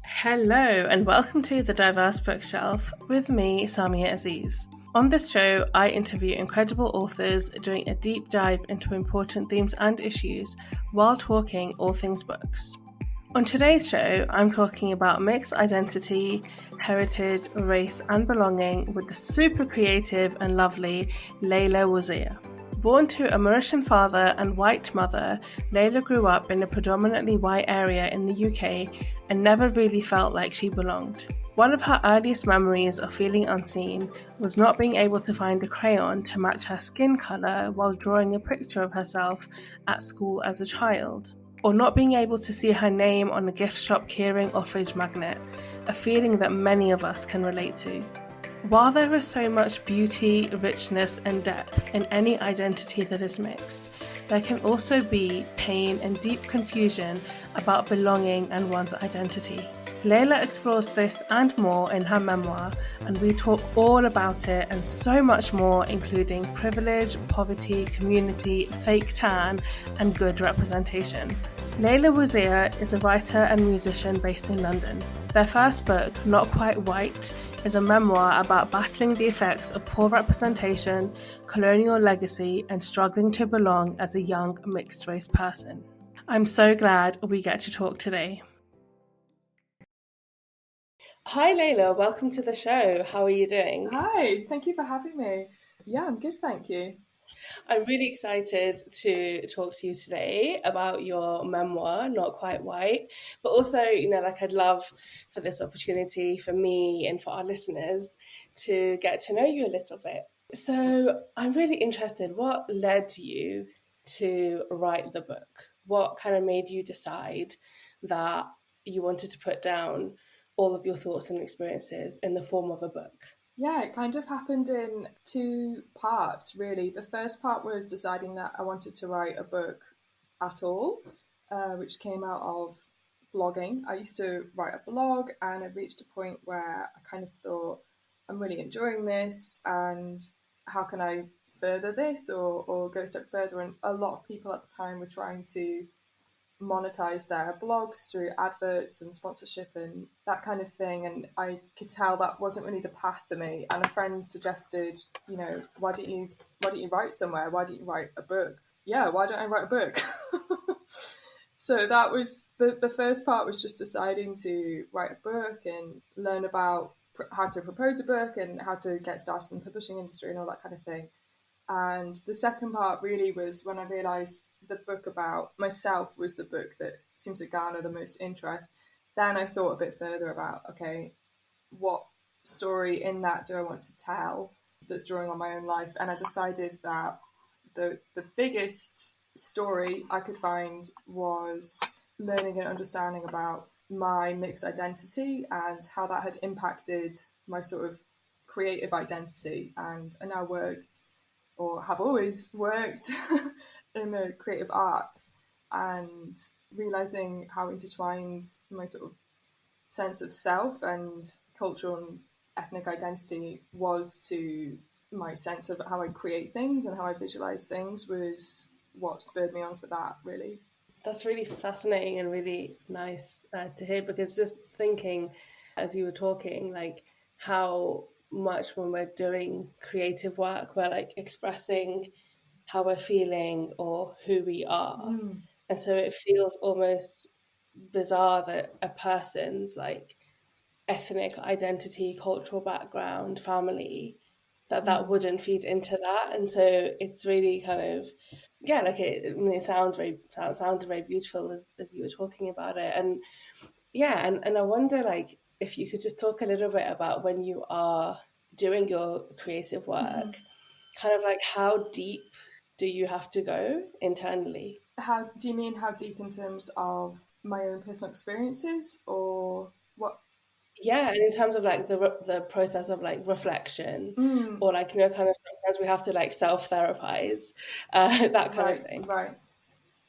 Hello, and welcome to The Diverse Bookshelf with me, Samia Aziz. On this show, I interview incredible authors doing a deep dive into important themes and issues while talking all things books. On today's show, I'm talking about mixed identity, heritage, race, and belonging with the super creative and lovely Laila Woozeer. Born to a Mauritian father and white mother, Laila grew up in a predominantly white area in the UK and never really felt like she belonged. One of her earliest memories of feeling unseen was not being able to find a crayon to match her skin colour while drawing a picture of herself at school as a child, or not being able to see her name on a gift shop keyring or fridge magnet, a feeling that many of us can relate to. While there is so much beauty, richness, and depth in any identity that is mixed, there can also be pain and deep confusion about belonging and one's identity. Laila explores this and more in her memoir, and we talk all about it and so much more, including privilege, poverty, community, fake tan, and good representation. Laila Woozeer is a writer and musician based in London. Their first book, Not Quite White, is a memoir about battling the effects of poor representation, colonial legacy, and struggling to belong as a young mixed-race person. I'm so glad we get to talk today. Hi Laila, welcome to the show. How are you doing? Hi, thank you for having me. Yeah, I'm good, thank you. I'm really excited to talk to you today about your memoir, Not Quite White, but also, I'd love for this opportunity for me and for our listeners to get to know you a little bit. So I'm really interested, what led you to write the book? What kind of made you decide that you wanted to put down all of your thoughts and experiences in the form of a book? Yeah, it kind of happened in two parts, really. The first part was deciding that I wanted to write a book at all, which came out of blogging. I used to write a blog, and I reached a point where I kind of thought, I'm really enjoying this, and how can I further this or go a step further? And a lot of people at the time were trying to monetize their blogs through adverts and sponsorship and that kind of thing, and I could tell that wasn't really the path for me. And a friend suggested, why don't you write somewhere, why don't you write a book? Yeah, why don't I write a book? So that was the first part, was just deciding to write a book and learn about how to propose a book and how to get started in the publishing industry and all that kind of thing. And the second part really was when I realised the book about myself was the book that seemed to garner the most interest. Then I thought a bit further about, okay, what story in that do I want to tell that's drawing on my own life? And I decided that the biggest story I could find was learning and understanding about my mixed identity and how that had impacted my sort of creative identity. And I now work, or have always worked, in the creative arts, and realizing how intertwined my sort of sense of self and cultural and ethnic identity was to my sense of how I create things and how I visualize things was what spurred me onto that, really. That's really fascinating and really nice to hear, because just thinking as you were talking, like how much when we're doing creative work, we're like expressing how we're feeling or who we are. And so it feels almost bizarre that a person's like ethnic identity, cultural background, family, that wouldn't feed into that. And so it's really kind of, yeah, like it sounded very beautiful as you were talking about it. And yeah, and I wonder, like, if you could just talk a little bit about when you are doing your creative work, kind of like how deep do you have to go internally? How do you mean, how deep in terms of my own personal experiences, or what? Yeah, and in terms of like the process of like reflection, Mm, or like, kind of sometimes we have to like self-therapize, that kind of right, thing. right.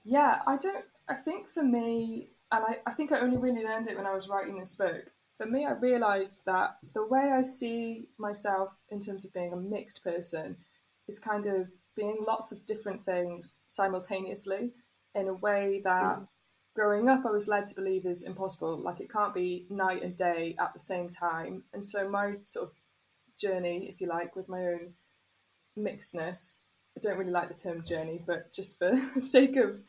Yeah, I think for me, and I think I only really learned it when I was writing this book. For me, I realized that the way I see myself in terms of being a mixed person is kind of being lots of different things simultaneously, in a way that Mm. growing up I was led to believe is impossible. Like, it can't be night and day at the same time. And so my sort of journey, if you like, with my own mixedness, I don't really like the term journey, but just for the sake of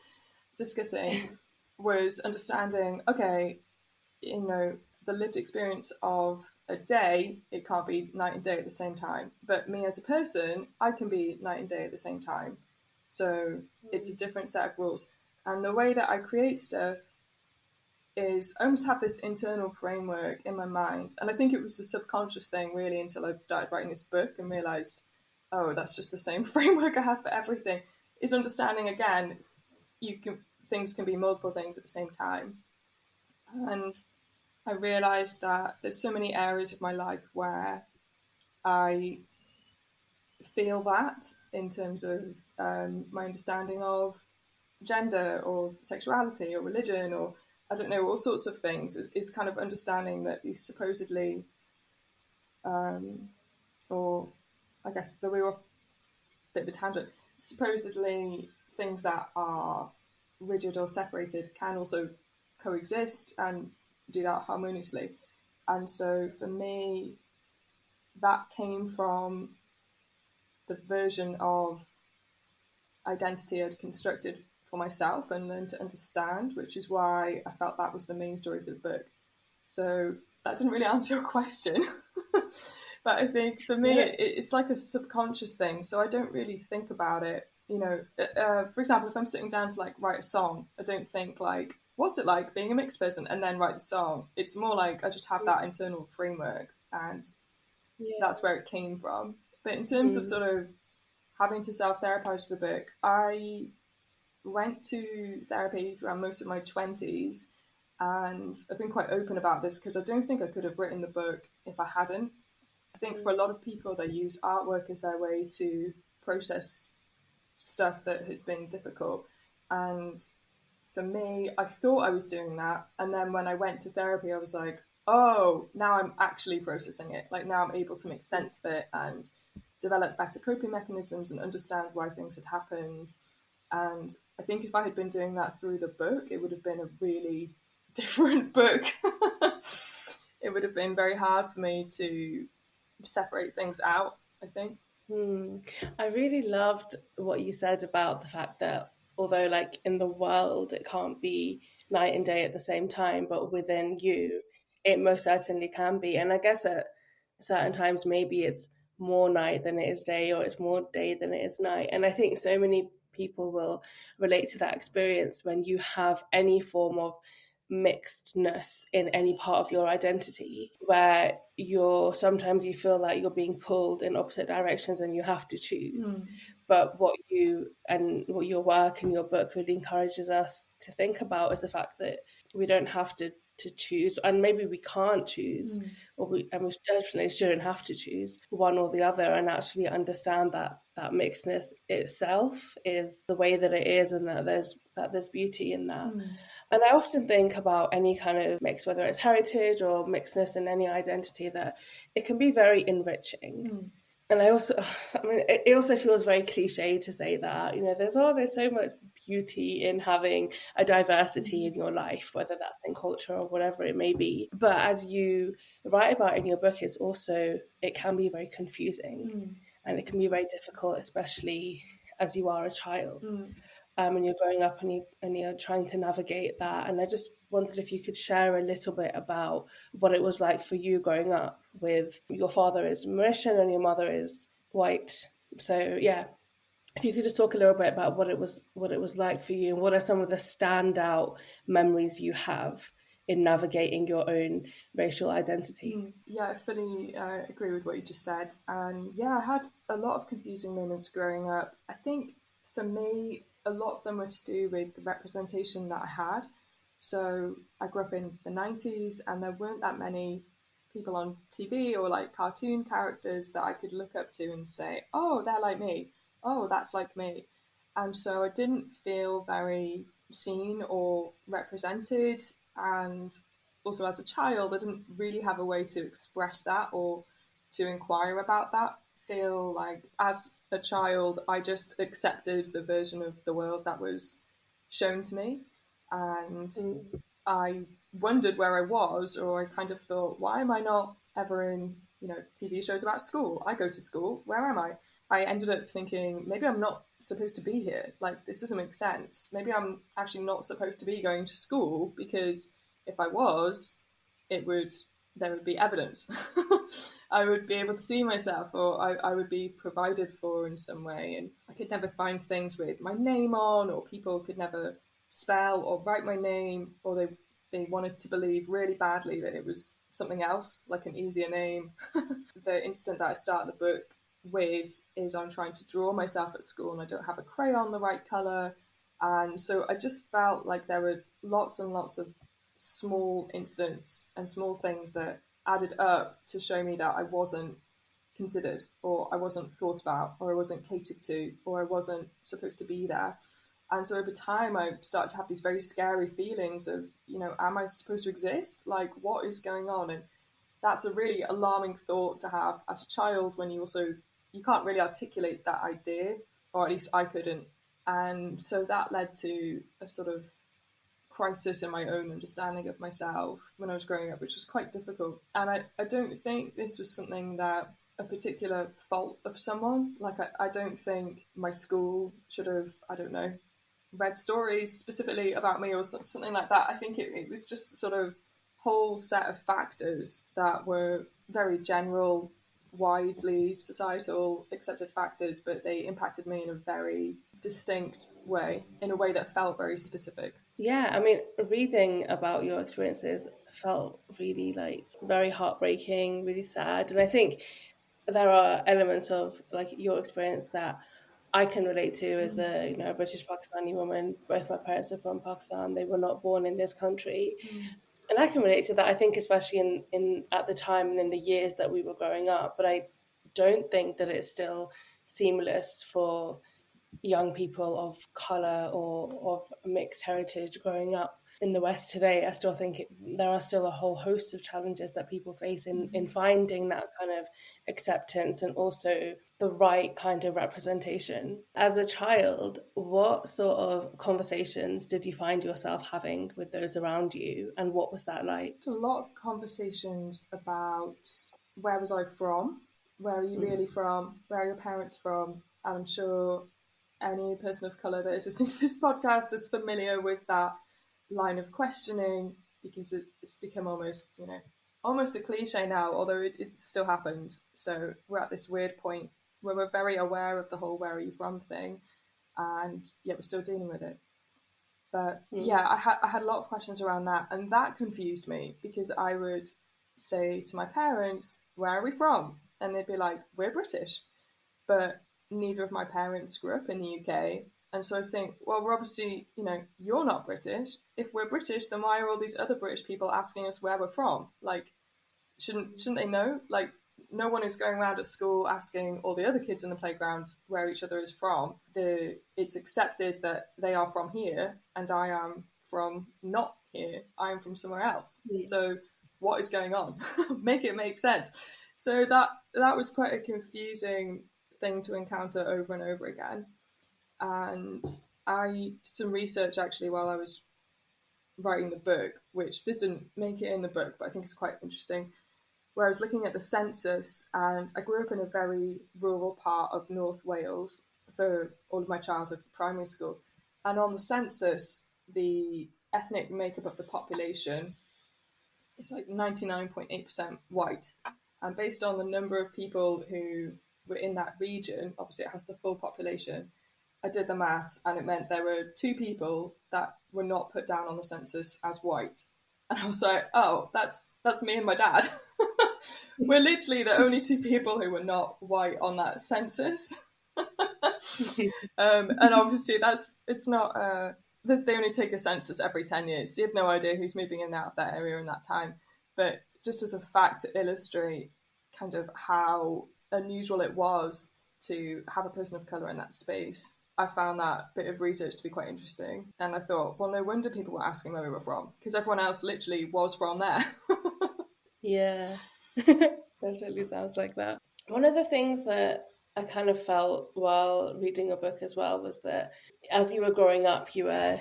discussing, was understanding, okay, you know, the lived experience of a day, it can't be night and day at the same time. But me as a person, I can be night and day at the same time. So it's a different set of rules. And the way that I create stuff is I almost have this internal framework in my mind. And I think it was a subconscious thing really until I started writing this book and realized, oh, that's just the same framework I have for everything. Is understanding, again, things can be multiple things at the same time. And I realized that there's so many areas of my life where I feel that, in terms of my understanding of gender or sexuality or religion, or I don't know, all sorts of things, is kind of understanding that these supposedly, or I guess the way off, a bit of a tangent, supposedly things that are rigid or separated can also coexist and do that harmoniously. And so for me, that came from the version of identity I'd constructed for myself and learned to understand, which is why I felt that was the main story of the book. So that didn't really answer your question. But I think for me, it's like a subconscious thing. So I don't really think about it. You know, for example, if I'm sitting down to like write a song, I don't think like, what's it like being a mixed person, and then write the song. It's more like I just have that internal framework, and that's where it came from. But in terms of sort of having to self-therapize the book, I went to therapy throughout most of my 20s, and I've been quite open about this because I don't think I could have written the book if I hadn't. I think for a lot of people, they use artwork as their way to process stuff that has been difficult. And for me, I thought I was doing that. And then when I went to therapy, I was like, oh, now I'm actually processing it. Like, now I'm able to make sense of it and develop better coping mechanisms and understand why things had happened. And I think if I had been doing that through the book, it would have been a really different book. It would have been very hard for me to separate things out, I think. I really loved what you said about the fact that although like in the world it can't be night and day at the same time, but within you it most certainly can be. And I guess at certain times maybe it's more night than it is day, or it's more day than it is night. And I think so many people will relate to that experience when you have any form of mixedness in any part of your identity, where sometimes you feel like you're being pulled in opposite directions and you have to choose. But what your work and your book really encourages us to think about is the fact that we don't have to choose, and maybe we can't choose, and we definitely shouldn't have to choose one or the other, and actually understand that mixedness itself is the way that it is, and that there's beauty in that. And I often think about any kind of mix, whether it's heritage or mixedness in any identity, that it can be very enriching. And I mean, it also feels very cliche to say that, you know, there's so much beauty in having a diversity in your life, whether that's in culture or whatever it may be. But as you write about in your book, it can be very confusing and it can be very difficult, especially as you are a child. And you're growing up and you're trying to navigate that. And I just wondered if you could share a little bit about what it was like for you growing up with your father is Mauritian and your mother is white. So yeah, if you could just talk a little bit about what it was like for you, and what are some of the standout memories you have in navigating your own racial identity. Yeah, I fully agree with what you just said. And yeah, I had a lot of confusing moments growing up. I think for me, a lot of them were to do with the representation that I had. So I grew up in the 90s, and there weren't that many people on TV or like cartoon characters that I could look up to and say, oh, they're like me. Oh, that's like me. And so I didn't feel very seen or represented. And also as a child, I didn't really have a way to express that or to inquire about that. I feel like as a child, I just accepted the version of the world that was shown to me. And Mm. I wondered where I was, or I kind of thought, why am I not ever in, TV shows about school? I go to school. Where am I? I ended up thinking, maybe I'm not supposed to be here. Like, this doesn't make sense. Maybe I'm actually not supposed to be going to school, because if I was, there would be evidence. I would be able to see myself, or I would be provided for in some way. And I could never find things with my name on, or people could never spell or write my name, or they wanted to believe really badly that it was something else, like an easier name. The incident that I start the book with is I'm trying to draw myself at school and I don't have a crayon the right colour. And so I just felt like there were lots and lots of small incidents and small things that added up to show me that I wasn't considered, or I wasn't thought about, or I wasn't catered to, or I wasn't supposed to be there. And so over time, I started to have these very scary feelings of, am I supposed to exist? Like, what is going on? And that's a really alarming thought to have as a child, when you can't really articulate that idea, or at least I couldn't. And so that led to a sort of crisis in my own understanding of myself when I was growing up, which was quite difficult. And I don't think this was something that a particular fault of someone. Like, I don't think my school should have, I don't know, read stories specifically about me or something like that. I think it was just a sort of whole set of factors that were very general, widely societal accepted factors, but they impacted me in a very distinct way, in a way that felt very specific. Yeah, I mean, reading about your experiences felt really very heartbreaking, really sad. And I think there are elements of your experience that I can relate to as a British Pakistani woman. Both my parents are from Pakistan. They were not born in this country. And I can relate to that, I think, especially in at the time and in the years that we were growing up. But I don't think that it's still seamless for young people of colour or of mixed heritage growing up in the West today. I still think there are still a whole host of challenges that people face in finding that kind of acceptance and also the right kind of representation. As a child, what sort of conversations did you find yourself having with those around you, and what was that like? A lot of conversations about where was I from? Where are you really from? Where are your parents from? And I'm sure any person of colour that is listening to this podcast is familiar with that line of questioning, because it's become almost a cliche now, although it still happens. So we're at this weird point where we're very aware of the whole "where are you from" thing, and yet we're still dealing with it. But yeah, I had a lot of questions around that, and that confused me, because I would say to my parents, "Where are we from?" And they'd be like, "We're British," but neither of my parents grew up in the UK. And so I think, well, we're obviously, you're not British. If we're British, then why are all these other British people asking us where we're from? Like, shouldn't they know? Like, no one is going around at school asking all the other kids in the playground where each other is from. It's accepted that they are from here, and I am from not here. I am from somewhere else. So what is going on? Make it make sense. So that was quite a confusing thing to encounter over and over again. And I did some research actually while I was writing the book, which this didn't make it in the book, but I think it's quite interesting, where I was looking at the census. And I grew up in a very rural part of North Wales for all of my childhood, for primary school. And on the census, the ethnic makeup of the population is like 99.8% white. And based on the number of people who were in that region, obviously it has the full population, I did the maths, and it meant there were 2 people that were not put down on the census as white. And I was like, oh, that's me and my dad. We're literally the only 2 people who were not white on that census. And obviously it's not, they only take a census every 10 years. So you have no idea who's moving in and out of that area in that time. But just as a fact to illustrate kind of how unusual it was to have a person of colour in that space, I found that bit of research to be quite interesting. And I thought, well, no wonder people were asking where we were from, because everyone else literally was from there. Yeah, definitely sounds like that. One of the things that I kind of felt while reading your book as well was that as you were growing up, you were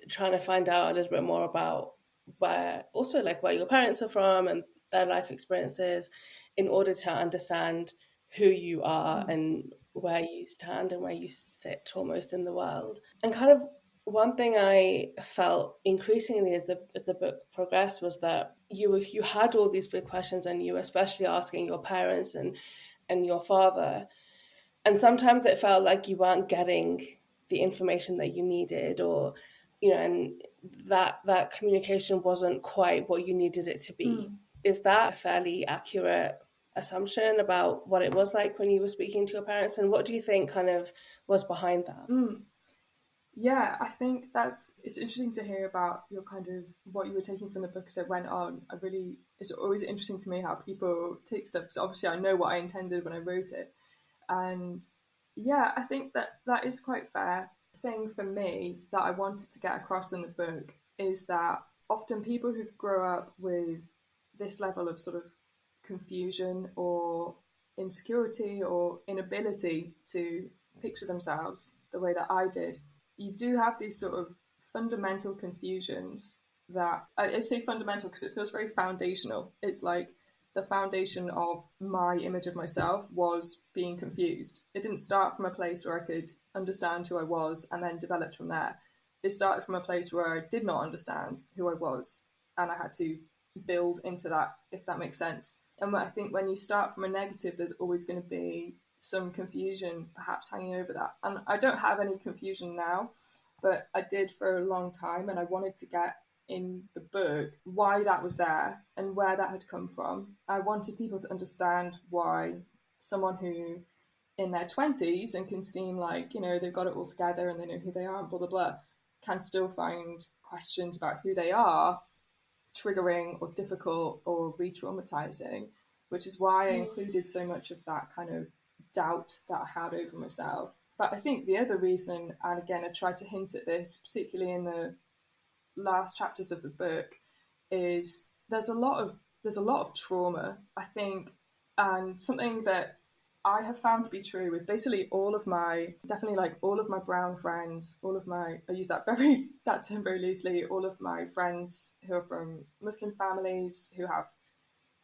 trying to find out a little bit more about where your parents are from and their life experiences in order to understand who you are and where you stand and where you sit almost in the world. And kind of one thing I felt increasingly as the book progressed was that you had all these big questions, and you were especially asking your parents and your father, and sometimes it felt like you weren't getting the information that you needed, or and that communication wasn't quite what you needed it to be. Is that a fairly accurate assumption about what it was like when you were speaking to your parents, and what do you think kind of was behind that? Yeah, I think it's interesting to hear about your kind of what you were taking from the book as it went on. It's always interesting to me how people take stuff, because obviously I know what I intended when I wrote it. And yeah, I think that is quite fair. The thing for me that I wanted to get across in the book is that often people who grow up with this level of sort of confusion or insecurity or inability to picture themselves the way that I did, you do have these sort of fundamental confusions that I say fundamental because it feels very foundational. It's like the foundation of my image of myself was being confused. It didn't start from a place where I could understand who I was and then developed from there. It started from a place where I did not understand who I was, and I had to build into that, if that makes sense. And I think when you start from a negative, there's always going to be some confusion perhaps hanging over that. And I don't have any confusion now, but I did for a long time, and I wanted to get in the book why that was there and where that had come from. I wanted people to understand why someone who in their 20s and can seem like, they've got it all together and they know who they are and blah, blah, blah, can still find questions about who they are triggering or difficult or re-traumatizing, which is why I included so much of that kind of doubt that I had over myself. But I think the other reason, and again, I tried to hint at this, particularly in the last chapters of the book, is there's a lot of trauma, I think, and something that I have found to be true with basically all of my brown friends, I use that term very loosely, all of my friends who are from Muslim families, who have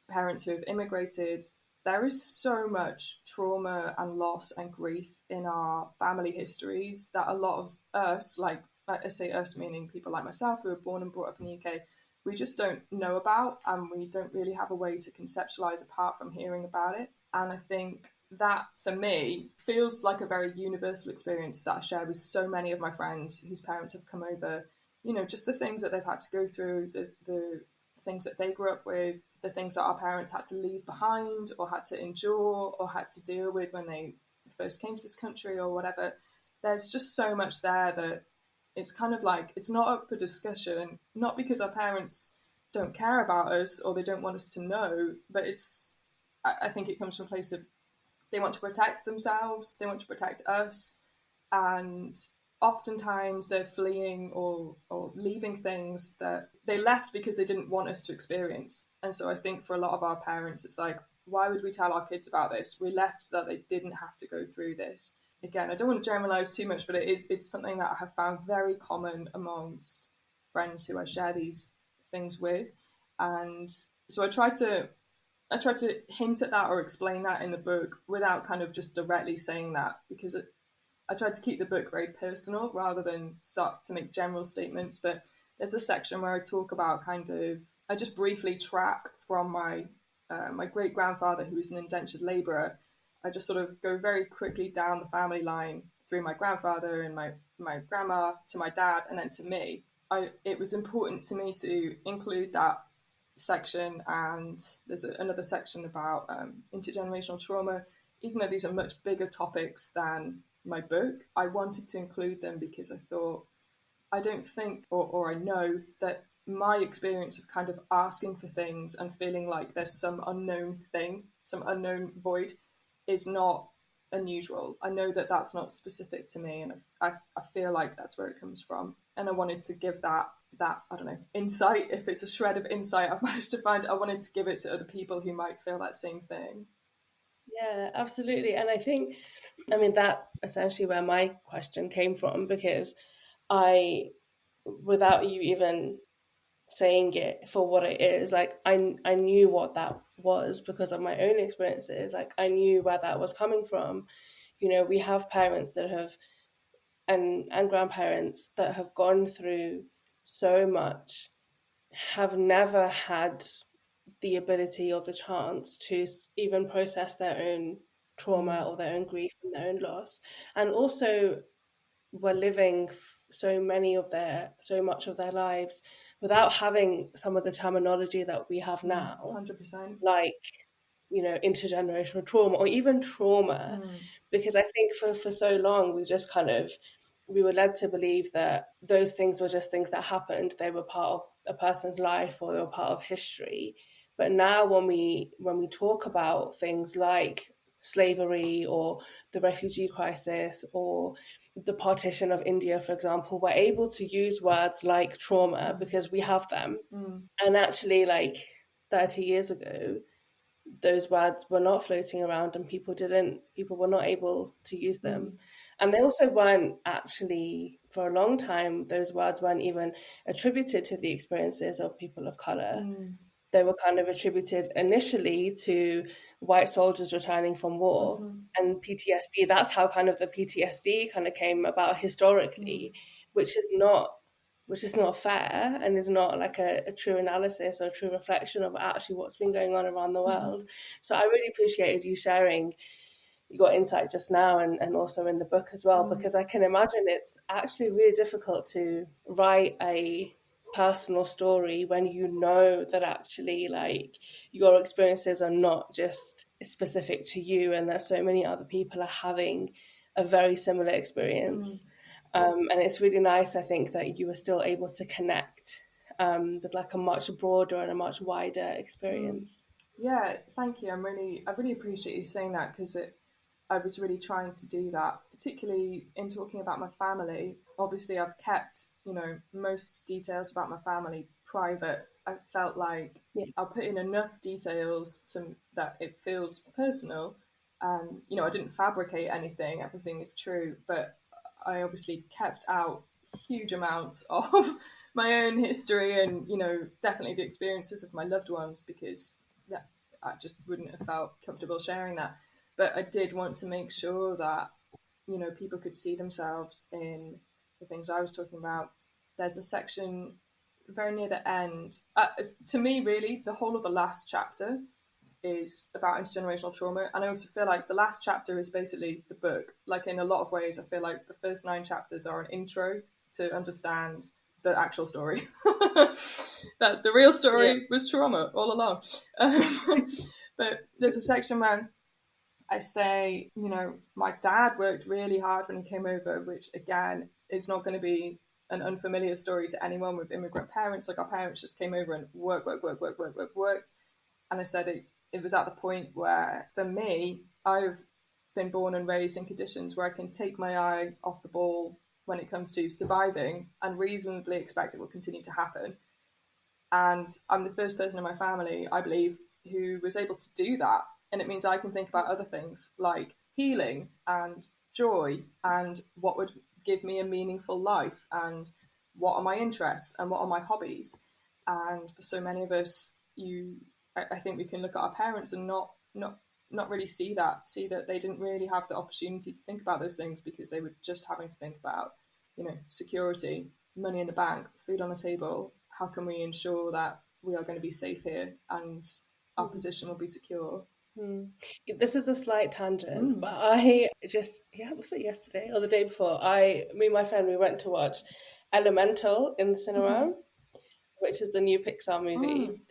parents who have immigrated. There is so much trauma and loss and grief in our family histories that a lot of us, like I say us meaning people like myself who were born and brought up in the UK, we just don't know about, and we don't really have a way to conceptualize apart from hearing about it. And I think that for me feels like a very universal experience that I share with so many of my friends whose parents have come over, just the things that they've had to go through, the things that they grew up with, the things that our parents had to leave behind or had to endure or had to deal with when they first came to this country or whatever. There's just so much there that it's kind of like it's not up for discussion, not because our parents don't care about us or they don't want us to know, but I think it comes from a place of they want to protect themselves, they want to protect us, and oftentimes they're fleeing or leaving things that they left because they didn't want us to experience. And so I think for a lot of our parents, it's like, why would we tell our kids about this? We left so that they didn't have to go through this. Again, I don't want to generalize too much, but it's something that I have found very common amongst friends who I share these things with. And so I tried to hint at that or explain that in the book without kind of just directly saying that, because I tried to keep the book very personal rather than start to make general statements. But there's a section where I talk about I just briefly track from my great grandfather, who was an indentured labourer. I just sort of go very quickly down the family line through my grandfather and my grandma to my dad and then to me. It was important to me to include that section, and there's another section about intergenerational trauma. Even though these are much bigger topics than my book, I wanted to include them because I thought, I don't think or I know that my experience of kind of asking for things and feeling like there's some unknown thing, some unknown void, is not unusual. I know that that's not specific to me, and I feel like that's where it comes from. And I wanted to give that I don't know, insight, if it's a shred of insight I've managed to find, I wanted to give it to other people who might feel that same thing. Yeah, absolutely. And I think I mean, that essentially where my question came from, because without you even saying it for what it is, like I knew what that was because of my own experiences. Like I knew where that was coming from. We have parents that have and grandparents that have gone through so much, have never had the ability or the chance to even process their own trauma or their own grief and their own loss, and also were living so much of their lives without having some of the terminology that we have now, 100%. like intergenerational trauma or even trauma, because I think for so long we were led to believe that those things were just things that happened. They were part of a person's life or they were part of history. But now when we talk about things like slavery or the refugee crisis or the partition of India, for example, we're able to use words like trauma because we have them. And actually, like 30 years ago, those words were not floating around and people were not able to use them. And they also weren't actually, for a long time, those words weren't even attributed to the experiences of people of color. They were kind of attributed initially to white soldiers returning from war and PTSD. That's how kind of the PTSD kind of came about historically, which is not fair and is not like a true analysis or a true reflection of actually what's been going on around the world. So I really appreciated you sharing your insight just now and also in the book as well, because I can imagine it's actually really difficult to write a personal story when you know that actually like your experiences are not just specific to you and that so many other people are having a very similar experience. And it's really nice, I think, that you were still able to connect with like a much broader and a much wider experience. Yeah, thank you. I really appreciate you saying that, because I was really trying to do that, particularly in talking about my family. Obviously, I've kept, most details about my family private. I felt like I put in enough details to that it feels personal. And, I didn't fabricate anything. Everything is true. But I obviously kept out huge amounts of my own history and, definitely the experiences of my loved ones, because I just wouldn't have felt comfortable sharing that. But I did want to make sure that, people could see themselves in the things I was talking about. There's a section very near the end. To me, really, the whole of the last chapter is about intergenerational trauma. And I also feel like the last chapter is basically the book. Like, in a lot of ways, I feel like the first 9 chapters are an intro to understand the actual story. That the real story was trauma all along. But there's a section where I say, my dad worked really hard when he came over, which again is not going to be an unfamiliar story to anyone with immigrant parents. Like, our parents just came over and worked. And I said it was at the point where, for me, I've been born and raised in conditions where I can take my eye off the ball when it comes to surviving and reasonably expect it will continue to happen. And I'm the first person in my family, I believe, who was able to do that. And it means I can think about other things like healing and joy and what would give me a meaningful life and what are my interests and what are my hobbies. And for so many of us, I think we can look at our parents and not really see that they didn't really have the opportunity to think about those things because they were just having to think about, security, money in the bank, food on the table. How can we ensure that we are going to be safe here and our position will be secure? This is a slight tangent, but I just, was it yesterday or the day before? Me and my friend, we went to watch Elemental in the cinema, which is the new Pixar movie.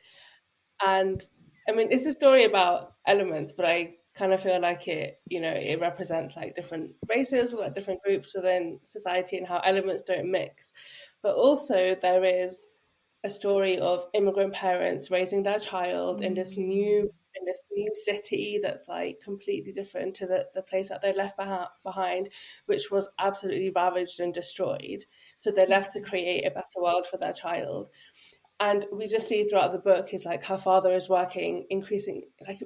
And I mean, it's a story about elements, but I kind of feel like it represents like different races or like different groups within society and how elements don't mix. But also there is a story of immigrant parents raising their child in this new city that's like completely different to the place that they left behind, which was absolutely ravaged and destroyed. So they left to create a better world for their child. And we just see throughout the book is like her father is working like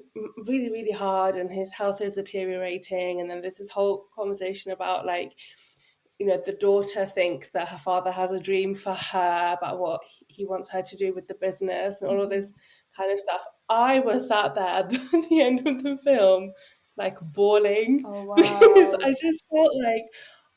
really, really hard, and his health is deteriorating. And then there's this whole conversation about like, you know, the daughter thinks that her father has a dream for her about what he wants her to do with the business and all of this kind of stuff. I was sat there at the end of the film, like bawling, Oh, wow. because I just felt like,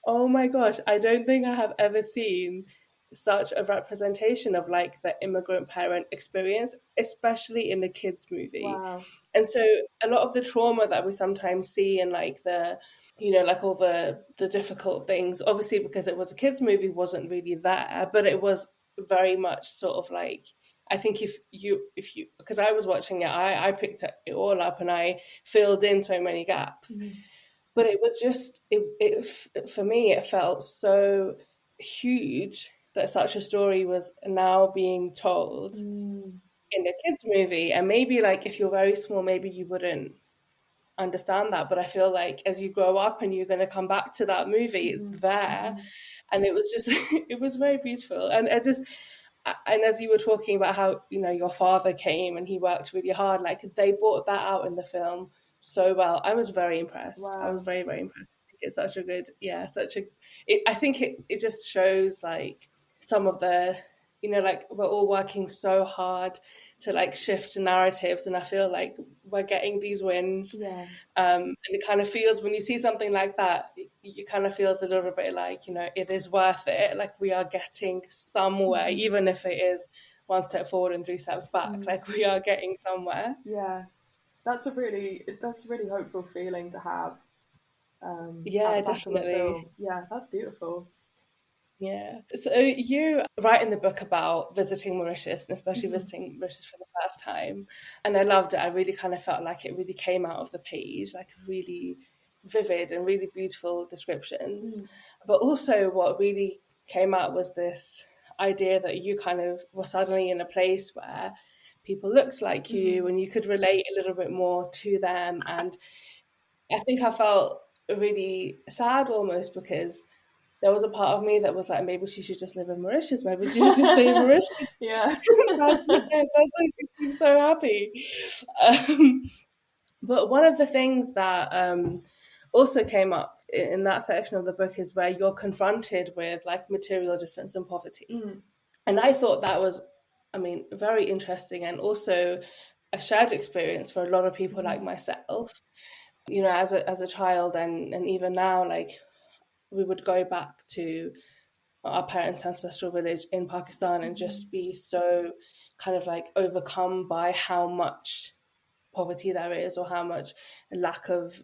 oh my gosh, I don't think I have ever seen such a representation of like the immigrant parent experience, especially in a kids movie. Wow. And so a lot of the trauma that we sometimes see in like the, you know, like all the difficult things, obviously because it was a kids movie, wasn't really there, but it was very much sort of like, I think if you because I was watching it, I picked it all up and I filled in so many gaps. But it was just it for me, it felt so huge that such a story was now being told in a kids movie. And maybe like if you're very small, maybe you wouldn't understand that, but I feel like as you grow up and you're going to come back to that movie, it's there. And it was just it was very beautiful. And as you were talking about how, you know, your father came and he worked really hard, like they brought that out in the film so well. I was very impressed. Wow. I was very, very impressed. I think it's such a good, I think it just shows like some of the, you know, like we're all working so hard to like shift narratives, and I feel like we're getting these wins. And it kind of feels, when you see something like that, you kind of feels a little bit like, you know, it is worth it. Like we are getting somewhere, even if it is one step forward and three steps back. Like we are getting somewhere. Yeah, that's a really hopeful feeling to have. Yeah, at the back definitely. of a film. Yeah, that's beautiful. Yeah. So you write in the book about visiting Mauritius, and especially visiting Mauritius for the first time. And I loved it. I really kind of felt like it really came out of the page, like really vivid and really beautiful descriptions. But also what really came out was this idea that you kind of were suddenly in a place where people looked like you and you could relate a little bit more to them. And I think I felt really sad almost, because there was a part of me that was like, maybe she should just live in Mauritius. Maybe she should just stay in Mauritius. Yeah. That's what makes me so happy. But one of the things that also came up in that section of the book is where you're confronted with like material difference and poverty. And I thought that was, I mean, very interesting, and also a shared experience for a lot of people like myself. You know, as a child and even now, like we would go back to our parents' ancestral village in Pakistan and just be so kind of like overcome by how much poverty there is, or how much lack of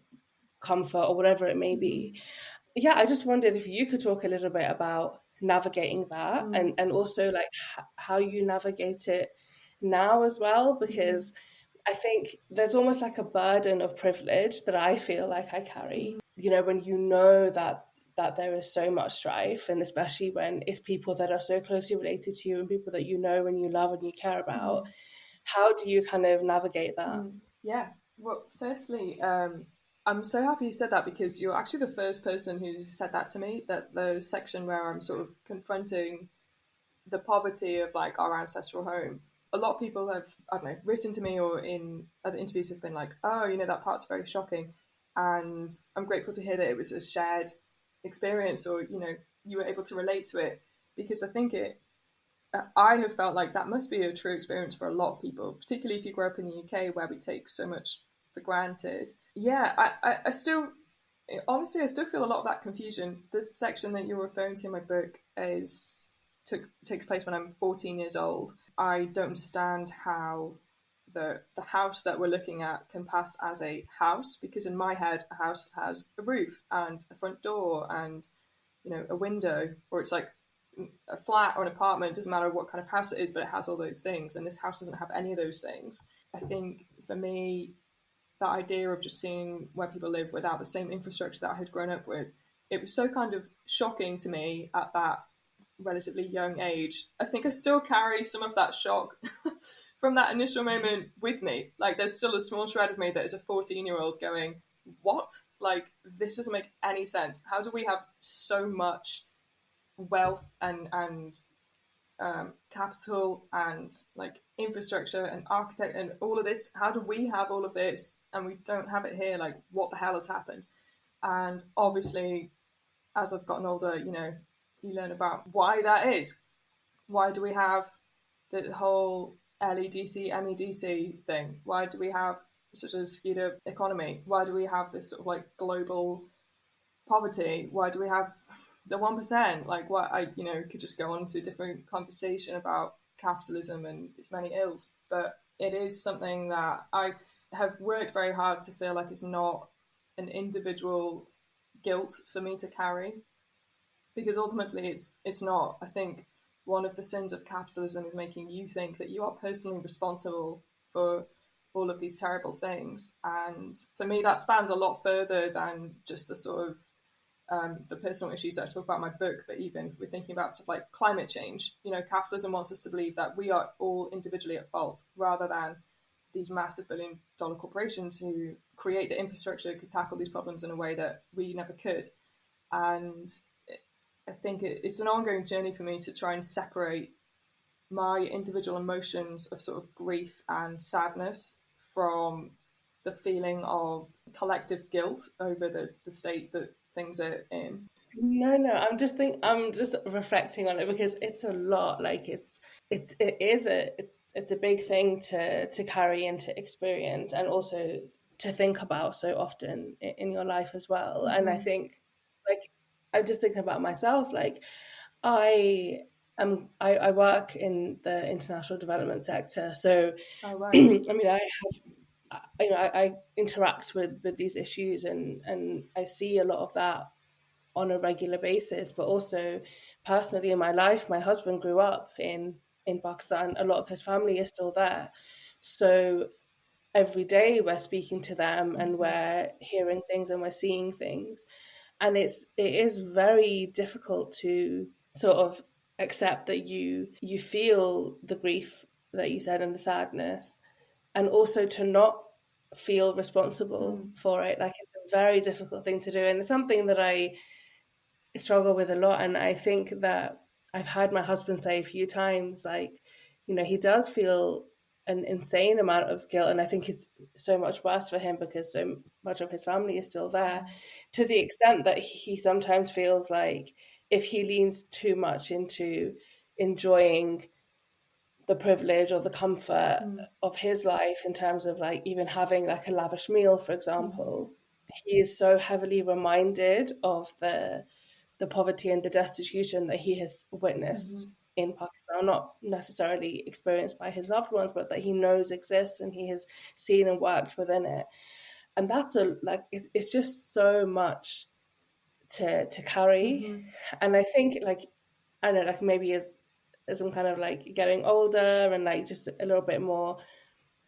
comfort, or whatever it may be. Yeah, I just wondered if you could talk a little bit about navigating that, and also like how you navigate it now as well, because I think there's almost like a burden of privilege that I feel like I carry. You know, when you know that there is so much strife, and especially when it's people that are so closely related to you and people that you know and you love and you care about, how do you kind of navigate that? Yeah. Well, firstly, I'm so happy you said that, because you're actually the first person who said that to me, that the section where I'm sort of confronting the poverty of like our ancestral home. A lot of people have, I don't know, written to me or in other interviews have been like, oh, you know, that part's very shocking. And I'm grateful to hear that it was a shared experience, or, you know, you were able to relate to it, because I think I have felt like that must be a true experience for a lot of people, particularly if you grow up in the UK where we take so much for granted. Yeah, I still, honestly, I still feel a lot of that confusion. This section that you're referring to in my book takes place when I'm 14 years old. I don't understand how the house that we're looking at can pass as a house, because in my head a house has a roof and a front door and, you know, a window, or it's like a flat or an apartment, doesn't matter what kind of house it is, but it has all those things, and this house doesn't have any of those things. I think for me, that idea of just seeing where people live without the same infrastructure that I had grown up with, it was so kind of shocking to me at that relatively young age. I think I still carry some of that shock from that initial moment with me. Like, there's still a small shred of me that is a 14-year-old going, what? Like, this doesn't make any sense. How do we have so much wealth and capital and like infrastructure and architect and all of this. How do we have all of this and we don't have it here? Like, what the hell has happened? And obviously, as I've gotten older, you know, you learn about why that is. Why do we have the whole LEDC, MEDC thing? Why do we have such a skewed economy? Why do we have this sort of like global poverty? Why do we have the 1%? Like, what I, you know, could just go on to a different conversation about capitalism and its many ills. But it is something that I have worked very hard to feel like it's not an individual guilt for me to carry, because ultimately it's not. I think one of the sins of capitalism is making you think that you are personally responsible for all of these terrible things. And for me, that spans a lot further than just the sort of the personal issues that I talk about in my book. But even if we're thinking about stuff like climate change, you know, capitalism wants us to believe that we are all individually at fault, rather than these massive billion-dollar corporations who create the infrastructure could tackle these problems in a way that we never could. And I think it's an ongoing journey for me to try and separate my individual emotions of sort of grief and sadness from the feeling of collective guilt over the state that things are in. No, I'm just reflecting on it because it's a lot. Like it's a big thing to carry and to experience, and also to think about so often in your life as well. Mm-hmm. And I think, like, I'm just thinking about myself. Like, I work in the international development sector, so Oh, right. I mean, I interact with these issues, and I see a lot of that on a regular basis. But also personally in my life, my husband grew up in Pakistan. A lot of his family is still there, so every day we're speaking to them and we're hearing things and we're seeing things, and it is very difficult to sort of accept that you feel the grief that you said and the sadness, and also to not feel responsible for it. Like, it's a very difficult thing to do, and it's something that I struggle with a lot. And I think that I've had my husband say a few times, like, you know, he does feel an insane amount of guilt, and I think it's so much worse for him because so much of his family is still there, to the extent that he sometimes feels like if he leans too much into enjoying the privilege or the comfort of his life, in terms of like even having like a lavish meal, for example, he is so heavily reminded of the poverty and the destitution that he has witnessed in Pakistan, not necessarily experienced by his loved ones, but that he knows exists and he has seen and worked within it. And that's it's just so much to carry. And I think, like, I don't know, like maybe as I'm kind of like getting older and like just a little bit more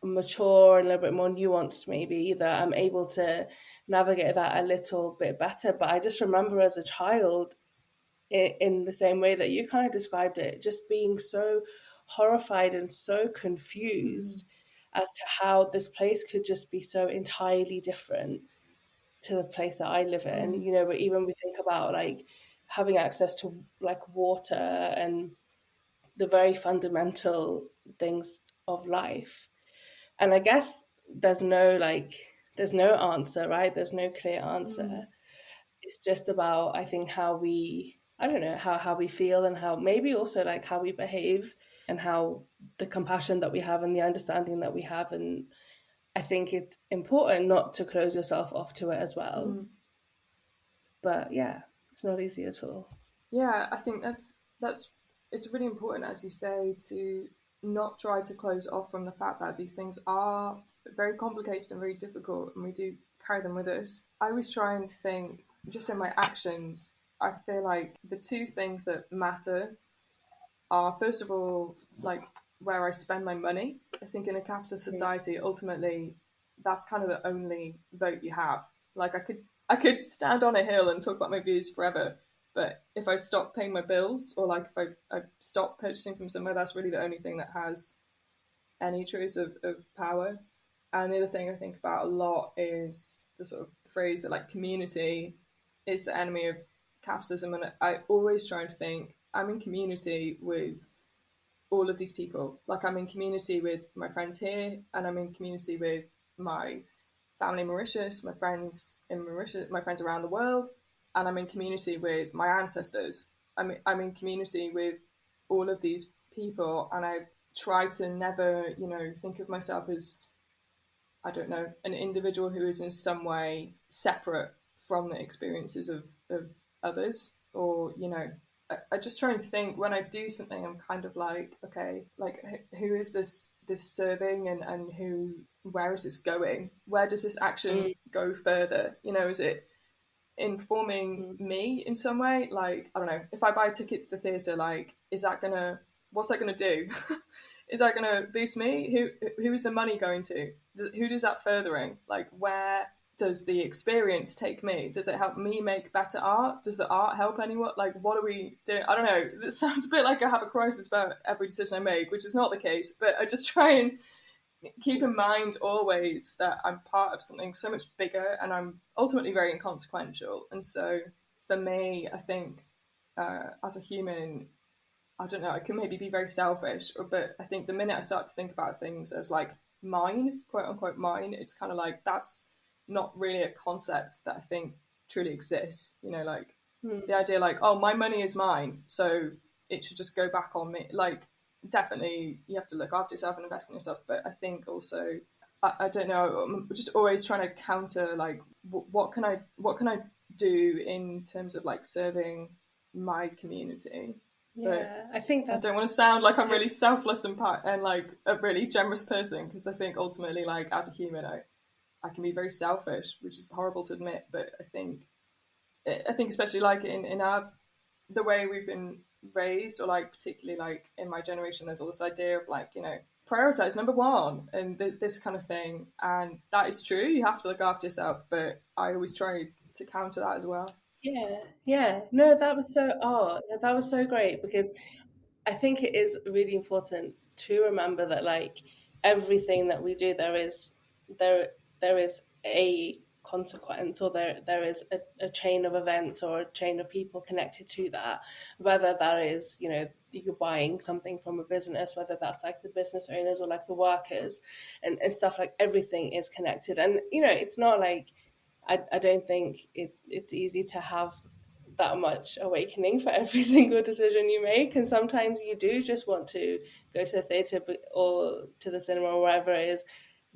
mature and a little bit more nuanced, maybe that I'm able to navigate that a little bit better. But I just remember as a child, in the same way that you kind of described it, just being so horrified and so confused as to how this place could just be so entirely different to the place that I live in. You know, but even we think about like having access to like water and the very fundamental things of life. And I guess there's no answer, right? There's no clear answer. It's just about, I think, how we feel, and how maybe also like how we behave, and how the compassion that we have and the understanding that we have. And I think it's important not to close yourself off to it as well. But yeah, it's not easy at all. Yeah, I think that's it's really important, as you say, to not try to close off from the fact that these things are very complicated and very difficult, and we do carry them with us. I always try and think, just in my actions, I feel like the two things that matter are, first of all, like where I spend my money. I think in a capitalist society, ultimately, that's kind of the only vote you have. Like, I could stand on a hill and talk about my views forever, but if I stop paying my bills, or like if I stop purchasing from somewhere, that's really the only thing that has any trace of power. And the other thing I think about a lot is the sort of phrase that like community is the enemy of capitalism. And I always try and think, I'm in community with all of these people. Like, I'm in community with my friends here, and I'm in community with my family in Mauritius, my friends in Mauritius, my friends around the world, and I'm in community with my ancestors. I'm in community with all of these people, and I try to never, think of myself as, I don't know, an individual who is in some way separate from the experiences of others. Or, I just try and think when I do something, I'm kind of like, okay, like, who is this serving, and where is this going? Where does this action go further? Is it informing me in some way? Like, I don't know, if I buy a ticket to the theatre, like, what's that gonna do? Is that gonna boost me? Who is the money going to? Who does that furthering? Like, where does the experience take me? Does it help me make better art? Does the art help anyone? Like, what are we doing? I don't know. It sounds a bit like I have a crisis about every decision I make, which is not the case, but I just try and keep in mind always that I'm part of something so much bigger, and I'm ultimately very inconsequential. And so for me, I think as a human, I don't know, I can maybe be very selfish, but I think the minute I start to think about things as like mine, quote unquote mine, it's kind of like that's not really a concept that I think truly exists. Like the idea like, oh, my money is mine, so it should just go back on me. Like, definitely you have to look after yourself and invest in yourself, but I think also I don't know, I'm just always trying to counter like what can I do in terms of like serving my community. Yeah, I think I that don't want to sound like I'm really selfless and like a really generous person, because I think ultimately, like, as a human, I can be very selfish, which is horrible to admit. But I think especially like in our the way we've been raised, or like particularly like in my generation, there's all this idea of like, prioritize number one, and this kind of thing, and that is true. You have to look after yourself, but I always try to counter that as well. yeah. No, that was so that was so great, because I think it is really important to remember that like everything that we do, there there is a consequence, or there is a chain of events or a chain of people connected to that, whether that is, you're buying something from a business, whether that's like the business owners or like the workers, and stuff. Like, everything is connected. And it's not like I don't think it's easy to have that much awakening for every single decision you make. And sometimes you do just want to go to the theatre or to the cinema or wherever it is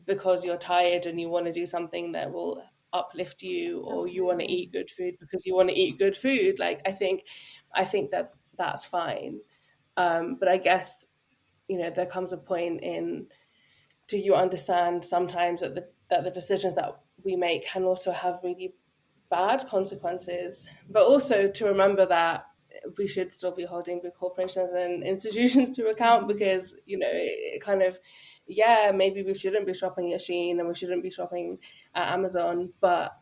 because you're tired and you want to do something that will uplift you, or Absolutely. you want to eat good food because you want to eat good food. Like, I think that that's fine. But I guess, there comes a point in, do you understand sometimes that the decisions that we make can also have really bad consequences, but also to remember that we should still be holding big corporations and institutions to account, because it kind of, yeah, maybe we shouldn't be shopping at Shein and we shouldn't be shopping at Amazon, but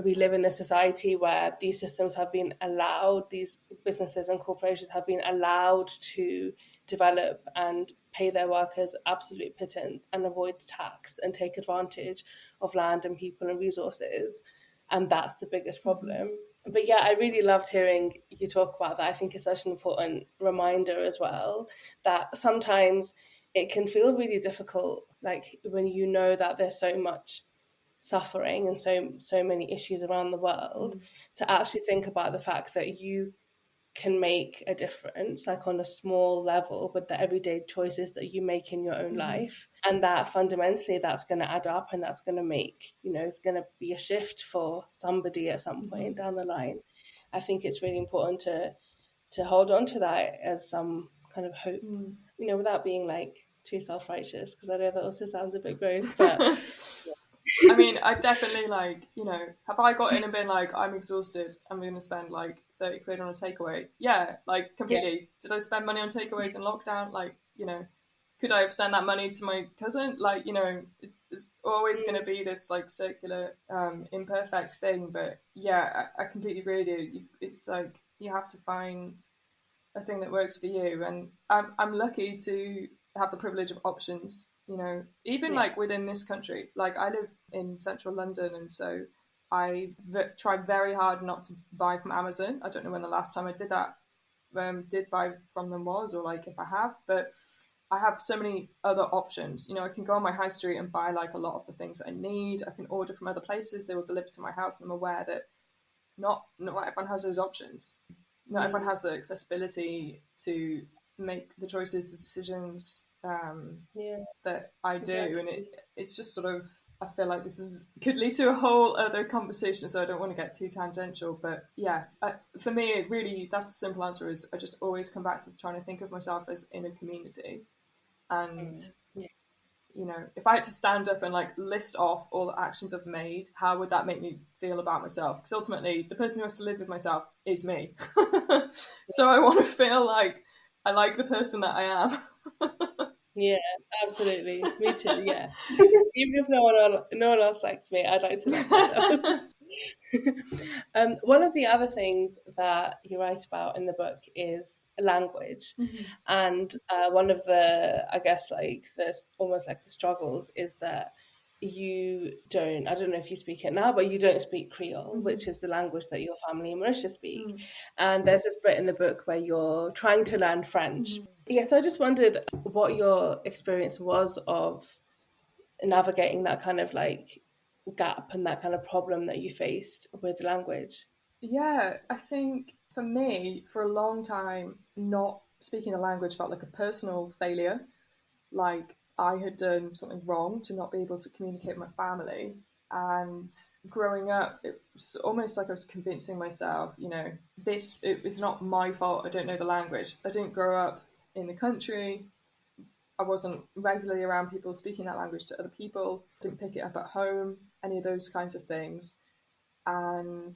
we live in a society where these systems have been allowed, these businesses and corporations have been allowed to develop and pay their workers absolute pittance and avoid tax and take advantage of land and people and resources. And that's the biggest problem. But yeah, I really loved hearing you talk about that. I think it's such an important reminder as well, that sometimes it can feel really difficult, like when you know that there's so much suffering and so many issues around the world, to actually think about the fact that you can make a difference, like on a small level, with the everyday choices that you make in your own life, and that fundamentally that's going to add up, and that's going to make, it's going to be a shift for somebody at some point down the line. I think it's really important to hold on to that as some kind of hope, without being like too self-righteous, because I know that also sounds a bit gross, but I mean, I definitely like, have I got in and been like, I'm exhausted, I'm going to spend like 30 quid on a takeaway? Yeah, like completely. Yeah. Did I spend money on takeaways in lockdown? Like, could I have sent that money to my cousin? Like, it's always going to be this like circular, imperfect thing. But yeah, I completely agree with you. It's like, you have to find a thing that works for you. And I'm lucky to have the privilege of options. Even like within this country, like I live in central London, and so I try very hard not to buy from Amazon. I don't know when the last time I did that did buy from them was, or like if I have, but I have so many other options. You know, I can go on my high street and buy like a lot of the things I need. I can order from other places; they will deliver to my house. And I'm aware that not everyone has those options. Not everyone has the accessibility to make the choices, the decisions that I do, and it's just sort of. I feel like could lead to a whole other conversation, so I don't want to get too tangential. But yeah, for me, it really, that's the simple answer, is I just always come back to trying to think of myself as in a community. And you know, if I had to stand up and like list off all the actions I've made, how would that make me feel about myself? Because ultimately, the person who has to live with myself is me. So I want to feel like I like the person that I am. Yeah, absolutely. Me too. Yeah. Even if no one else likes me, I'd like to like myself. One of the other things that you write about in the book is language. And one of the, I guess, like this almost like the struggles is that I don't know if you speak it now, but you don't speak Creole, which is the language that your family in Mauritius speak. And there's this bit in the book where you're trying to learn French. Yeah, so I just wondered what your experience was of navigating that kind of like gap and that kind of problem that you faced with language. Yeah, I think for me, for a long time, not speaking the language felt like a personal failure. Like I had done something wrong to not be able to communicate with my family. And growing up, it was almost like I was convincing myself, you know, it's not my fault I don't know the language. I didn't grow up in the country. I wasn't regularly around people speaking that language to other people. Didn't pick it up at home, any of those kinds of things. And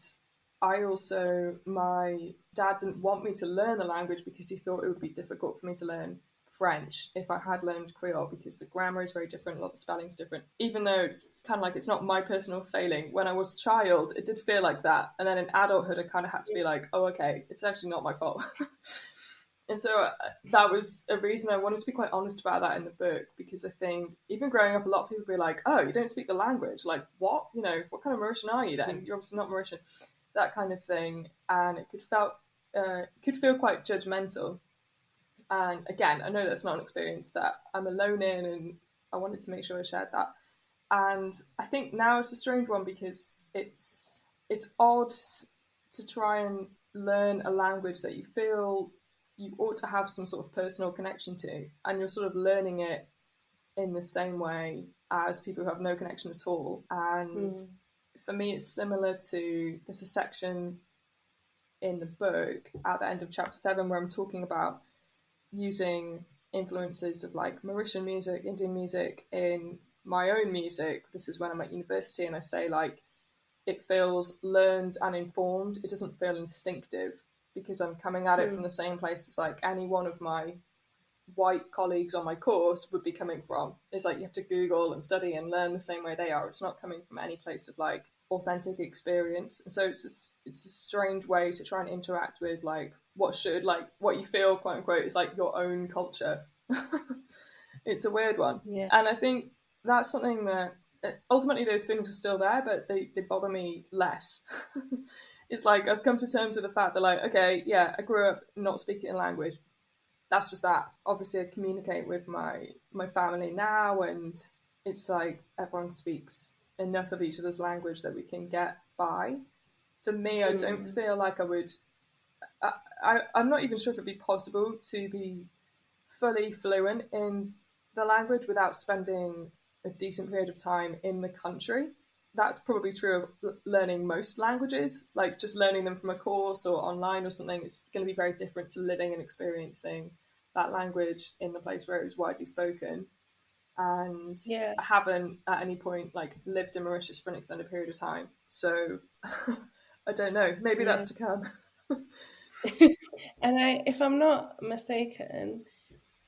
my dad didn't want me to learn the language because he thought it would be difficult for me to learn French if I had learned Creole, because the grammar is very different, a lot of the spelling's different. Even though it's kind of like it's not my personal failing, when I was a child, it did feel like that. And then in adulthood, I kind of had to be like, oh, okay, it's actually not my fault. And so that was a reason I wanted to be quite honest about that in the book, because I think even growing up, a lot of people be like, oh, you don't speak the language. Like, what? You know, what kind of Mauritian are you then? You're obviously not Mauritian. That kind of thing. And it could feel quite judgmental. And again, I know that's not an experience that I'm alone in, and I wanted to make sure I shared that. And I think now it's a strange one because it's odd to try and learn a language that you feel you ought to have some sort of personal connection to, and you're sort of learning it in the same way as people who have no connection at all. And for me, it's similar to, there's a section in the book at the end of chapter 7 where I'm talking about using influences of like Mauritian music, Indian music in my own music. This is when I'm at university, and I say like it feels learned and informed. It doesn't feel instinctive, because I'm coming at it from the same place as like any one of my white colleagues on my course would be coming from. It's like you have to Google and study and learn the same way they are. It's not coming from any place of like authentic experience. And so it's a strange way to try and interact with like what you feel, quote unquote, is like your own culture. It's a weird one. Yeah. And I think that's something that ultimately those things are still there, but they bother me less. It's like I've come to terms with the fact that like, okay, yeah, I grew up not speaking a language. That's just that. Obviously I communicate with my family now, and it's like everyone speaks enough of each other's language that we can get by. For me, I don't feel like I would I'm not even sure if it'd be possible to be fully fluent in the language without spending a decent period of time in the country. That's probably true of learning most languages. Like just learning them from a course or online or something, it's going to be very different to living and experiencing that language in the place where it is widely spoken. And I haven't at any point like lived in Mauritius for an extended period of time, so I don't know, maybe that's to come. And if I'm not mistaken,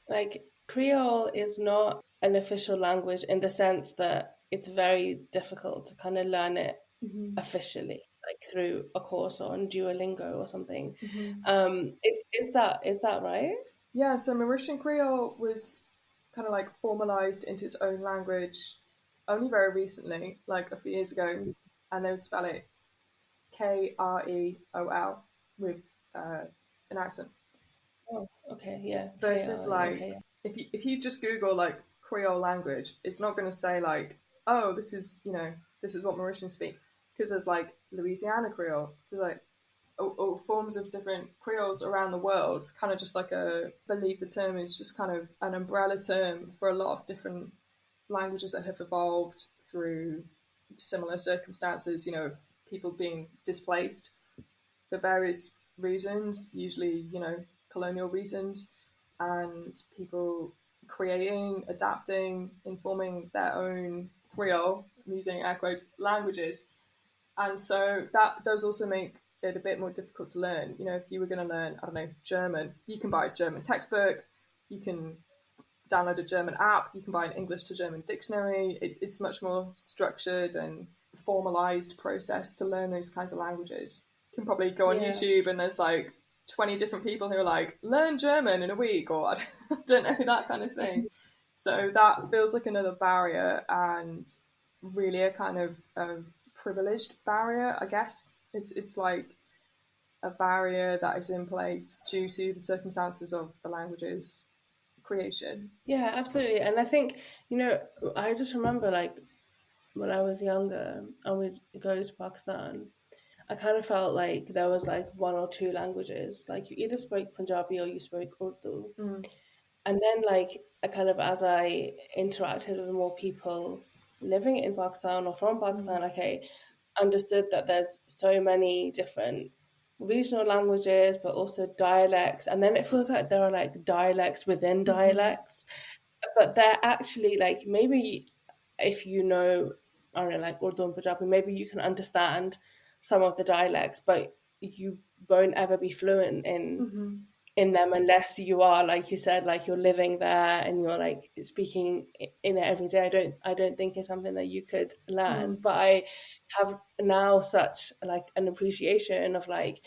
like Creole is not an official language in the sense that it's very difficult to kind of learn it officially, like through a course on Duolingo or something. Is that right? Yeah, so Mauritian Creole was kind of like formalized into its own language only very recently, like a few years ago, and they would spell it Kreol with an accent. Oh, okay, yeah, versus KRE, okay, like yeah. if you just Google like Creole language, it's not going to say like, oh, this is, this is what Mauritians speak, because there's like Louisiana Creole, there's like or forms of different Creoles around the world. It's kind of just like I believe the term is just kind of an umbrella term for a lot of different languages that have evolved through similar circumstances, of people being displaced for various reasons, usually, colonial reasons, and people creating, adapting, informing their own Creole, I'm using air quotes, languages. And so that does also make it a bit more difficult to learn. If you were going to learn, I don't know, German, you can buy a German textbook, you can download a German app, you can buy an English to German dictionary. It's much more structured and formalized process to learn those kinds of languages. You can probably go on Yeah. YouTube and there's like 20 different people who are like, learn German in a week, or I don't know, that kind of thing. So that feels like another barrier, and really a kind of privileged barrier, I guess. It's like a barrier that is in place due to the circumstances of the language's creation. Yeah, absolutely. And I think, I just remember like when I was younger and we'd go to Pakistan, I kind of felt like there was like one or two languages. Like you either spoke Punjabi or you spoke Urdu. Mm. And then like I kind of as I interacted with more people living in Pakistan or from Mm. Pakistan, okay, understood that there's so many different regional languages, but also dialects. And then it feels like there are like dialects within Mm-hmm. dialects, but they're actually like maybe if you know, I don't know, like Urdu and Punjabi, maybe you can understand some of the dialects, but you won't ever be fluent Mm-hmm. in them unless you are, like you said, like you're living there and you're like speaking in it every day. I don't think it's something that you could learn, Mm. but I have now such like an appreciation of like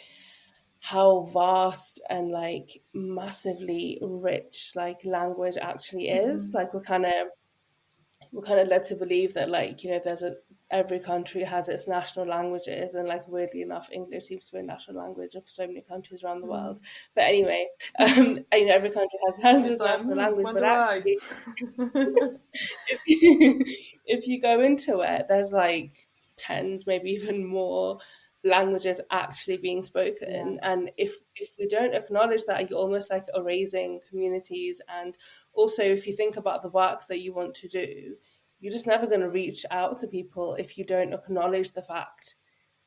how vast and like massively rich like language actually is. Mm-hmm. Like we're kind of led to believe that like there's a every country has its national languages, and like weirdly enough English seems to be a national language of so many countries around the Mm. world. But anyway, every country has It's its like, national language, but wonder why. actually if you, if you go into it, there's like tens, maybe even more languages actually being Yeah. spoken. And if we don't acknowledge that, you're almost like erasing communities. And also, if you think about the work that you want to do, you're just never going to reach out to people if you don't acknowledge the fact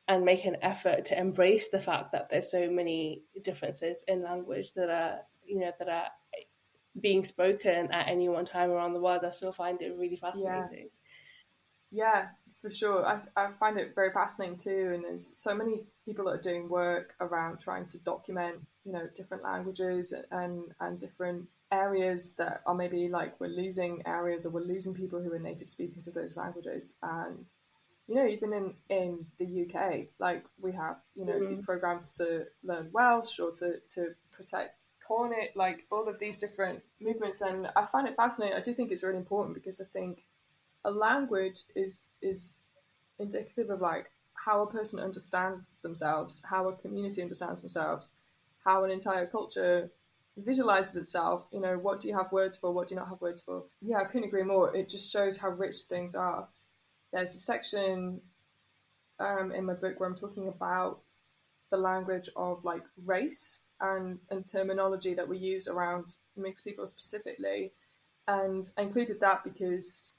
and make an effort to embrace the fact that there's so many differences in language that are being spoken at any one time around the world. I still find it really Yeah. fascinating. Yeah, for sure. I find it very fascinating too. And there's so many people that are doing work around trying to document, different languages and different areas that are maybe like we're losing areas or we're losing people who are native speakers of those languages. And, even in the UK, like we have, these Mm. programs to learn Welsh or to protect Cornet, like all of these different movements. And I find it fascinating. I do think it's really important because I think a language is indicative of like how a person understands themselves, how a community understands themselves, how an entire culture visualizes itself. What do you have words for? What do you not have words for? Yeah, I couldn't agree more. It just shows how rich things are. There's a section in my book where I'm talking about the language of like race and terminology that we use around mixed people specifically, and I included that because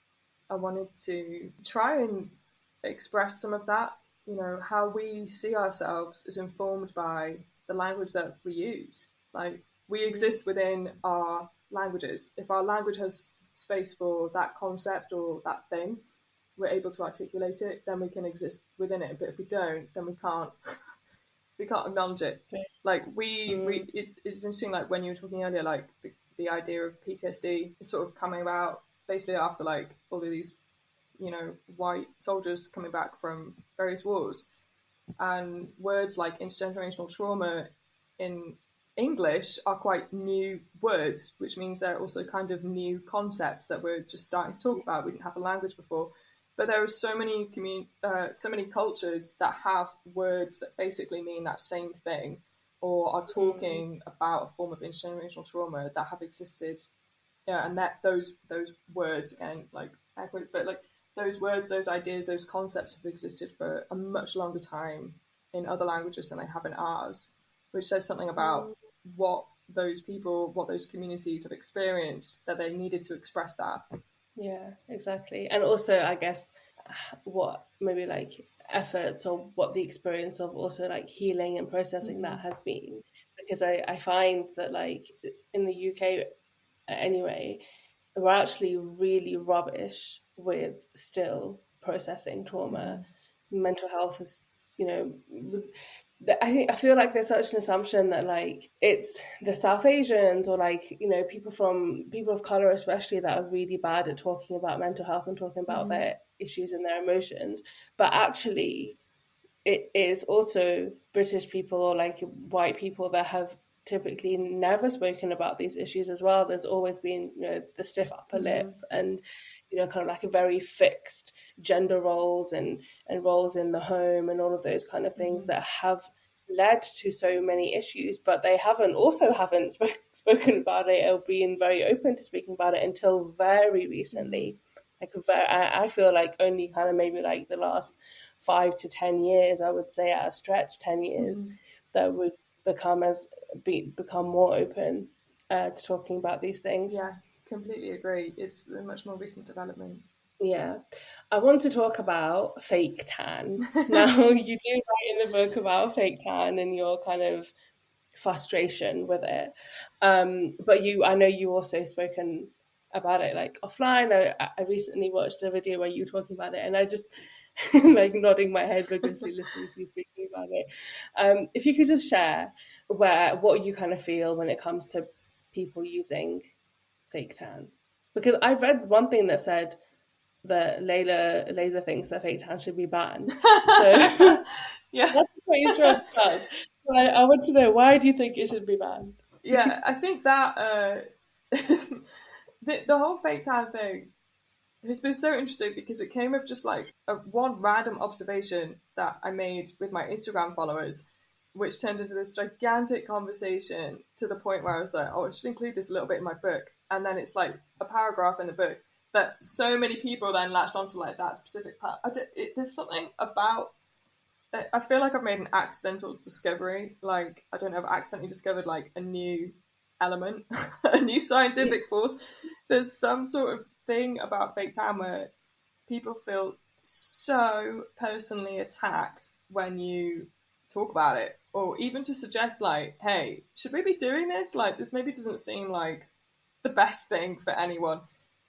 I wanted to try and express some of that. How we see ourselves is informed by the language that we use. Like, we Mm. exist within our languages. If our language has space for that concept or that thing, we're able to articulate it, then we can exist within it. But if we don't, then we can't. We can't acknowledge it. Like Mm. it's interesting. Like when you were talking earlier, like the idea of PTSD is sort of coming about basically after like all of these, white soldiers coming back from various wars, and words like intergenerational trauma in English are quite new words, which means they're also kind of new concepts that we're just starting to talk about. We didn't have a language before, but there are so many cultures that have words that basically mean that same thing. or are talking about a form of intergenerational trauma that have existed. Yeah, and that those words again, like but like those words, those ideas, those concepts have existed for a much longer time in other languages than they have in ours, which says something about what those people, what those communities have experienced, that they needed to express that. Yeah, exactly. And also, I guess, what maybe like efforts or what the experience of also like healing and processing that has been. Because I find that like in the UK anyway, we're actually really rubbish with still processing trauma. Mental health is, you know, I feel like there's such an assumption that like it's the South Asians or like, you know, people of color especially that are really bad at talking about mental health and talking about their issues and their emotions, but actually it is also British people or like white people that have typically never spoken about these issues as well. There's always been, you know, the stiff upper lip and, you know, kind of like a very fixed gender roles and roles in the home and all of those kind of things that have led to so many issues, but they haven't spoken about it or been very open to speaking about it until very recently. Like I feel like only kind of maybe like the last 5 to 10 years, I would say at a stretch 10 years, that would become more open to talking about these things. Yeah, completely agree. It's a much more recent development. Yeah. I want to talk about fake tan. Now, you do write in the book about fake tan and your kind of frustration with it. But I know you also spoken about it like offline. I recently watched a video where you were talking about it and I just like nodding my head vigorously listening to you speaking about it. If you could just share what you kind of feel when it comes to people using fake tan. Because I read one thing that said that Laila thinks that fake tan should be banned. So Yeah. that's quite interesting. So I want to know, why do you think it should be banned? Yeah, I think that the whole fake tan thing has been so interesting because it came of just like one random observation that I made with my Instagram followers, which turned into this gigantic conversation to the point where I was like, oh, I should include this a little bit in my book. And then it's like a paragraph in the book that so many people then latched onto like that specific part. There's something about, I feel like I've made an accidental discovery. Like, I don't know, I've accidentally discovered like a new element, a new scientific force. There's some sort of thing about fake tan where people feel so personally attacked when you talk about it, or even to suggest like, hey, should we be doing this? Like, this maybe doesn't seem like the best thing for anyone.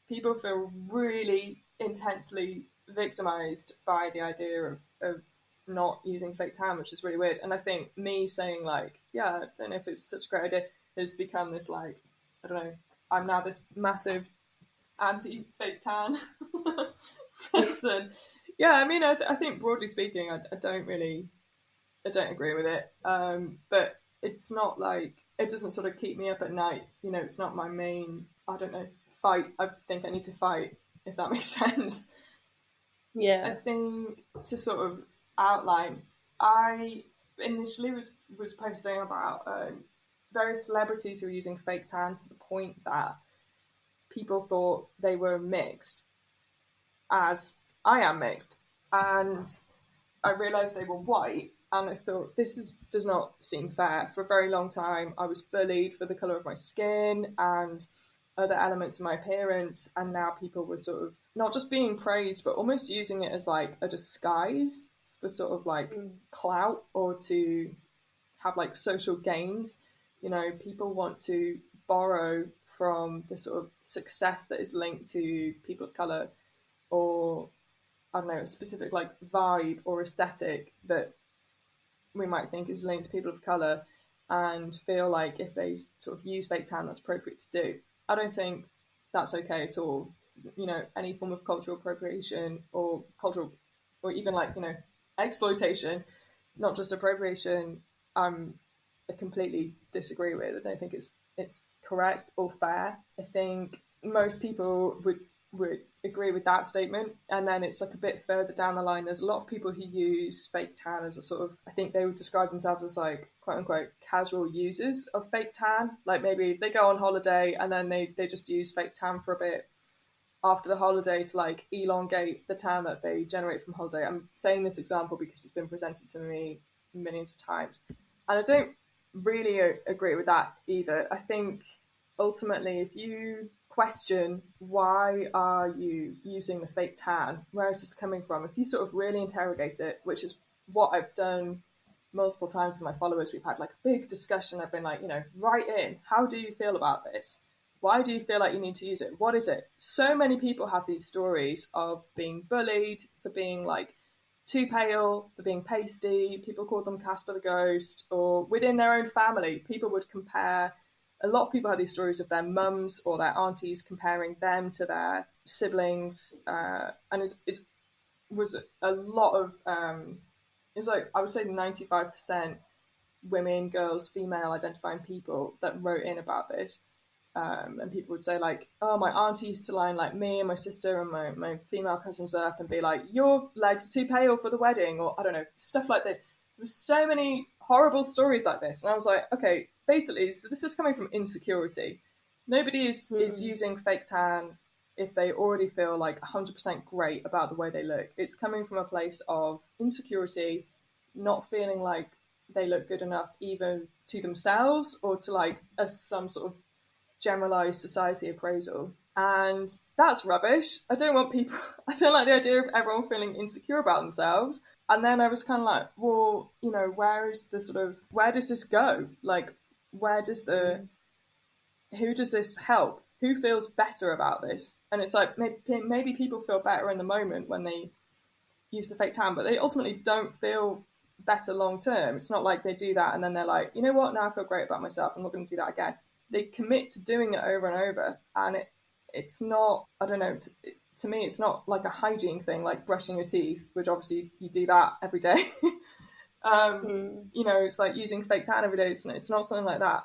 People feel really intensely victimized by the idea of not using fake tan, which is really weird. And I think me saying like, yeah, I don't know if it's such a great idea, has become this like, I don't know, I'm now this massive anti-fake tan person. Yeah, I mean, I think broadly speaking, I don't agree with it. But it's not like, it doesn't sort of keep me up at night. You know, it's not my main, I don't know, fight. I think I need to fight, if that makes sense. Yeah. I think to sort of outline, I initially was posting about various celebrities who were using fake tan to the point that people thought they were mixed, as I am mixed, and I realised they were white, and I thought does not seem fair. For a very long time, I was bullied for the colour of my skin and other elements of my appearance, and now people were sort of not just being praised, but almost using it as like a disguise for sort of like clout or to have like social gains. You know, people want to borrow from the sort of success that is linked to people of colour, or I don't know, a specific like vibe or aesthetic that we might think is linked to people of colour, and feel like if they sort of use fake tan, that's appropriate to do. I don't think that's okay at all. You know, any form of cultural appropriation or cultural, or even like, you know, exploitation, not just appropriation, I completely disagree with. I don't think it's correct or fair. I think most people would would agree with that statement. And then it's like a bit further down the line, there's a lot of people who use fake tan as a sort of, I think they would describe themselves as like quote unquote casual users of fake tan. Like maybe they go on holiday and then they just use fake tan for a bit after the holiday to like elongate the tan that they generate from holiday. I'm saying this example because it's been presented to me millions of times. And I don't really agree with that either. I think ultimately, if you question why are you using the fake tan, where is this coming from, if you sort of really interrogate it, which is what I've done multiple times with my followers, we've had like a big discussion. I've been like, write in, how do you feel about this? Why do you feel like you need to use it? What is it? So many people have these stories of being bullied for being like too pale, for being pasty. People called them Casper the Ghost, or within their own family, people would compare. A lot of people have these stories of their mums or their aunties comparing them to their siblings, and it was a lot of. It was like, I would say 95% women, girls, female identifying people that wrote in about this. And people would say like, oh, my auntie used to line like me and my sister and my female cousins up and be like, your legs are too pale for the wedding, or I don't know, stuff like this. There was so many horrible stories like this. And I was like, okay, basically, so this is coming from insecurity. Nobody is using fake tan if they already feel like 100% great about the way they look. It's coming from a place of insecurity, not feeling like they look good enough even to themselves or to like some sort of generalized society appraisal. And that's rubbish. I don't like the idea of everyone feeling insecure about themselves. And then I was kind of like, well, where does this go? Like, who does this help? Who feels better about this? And it's like, maybe people feel better in the moment when they use the fake tan, but they ultimately don't feel better long term. It's not like they do that and then they're like, you know what, now I feel great about myself, I'm not going to do that again. They commit to doing it over and over, and it's not, I don't know, to me it's not like a hygiene thing like brushing your teeth, which obviously you do that every day. It's like using fake tan every day. It's not something like that.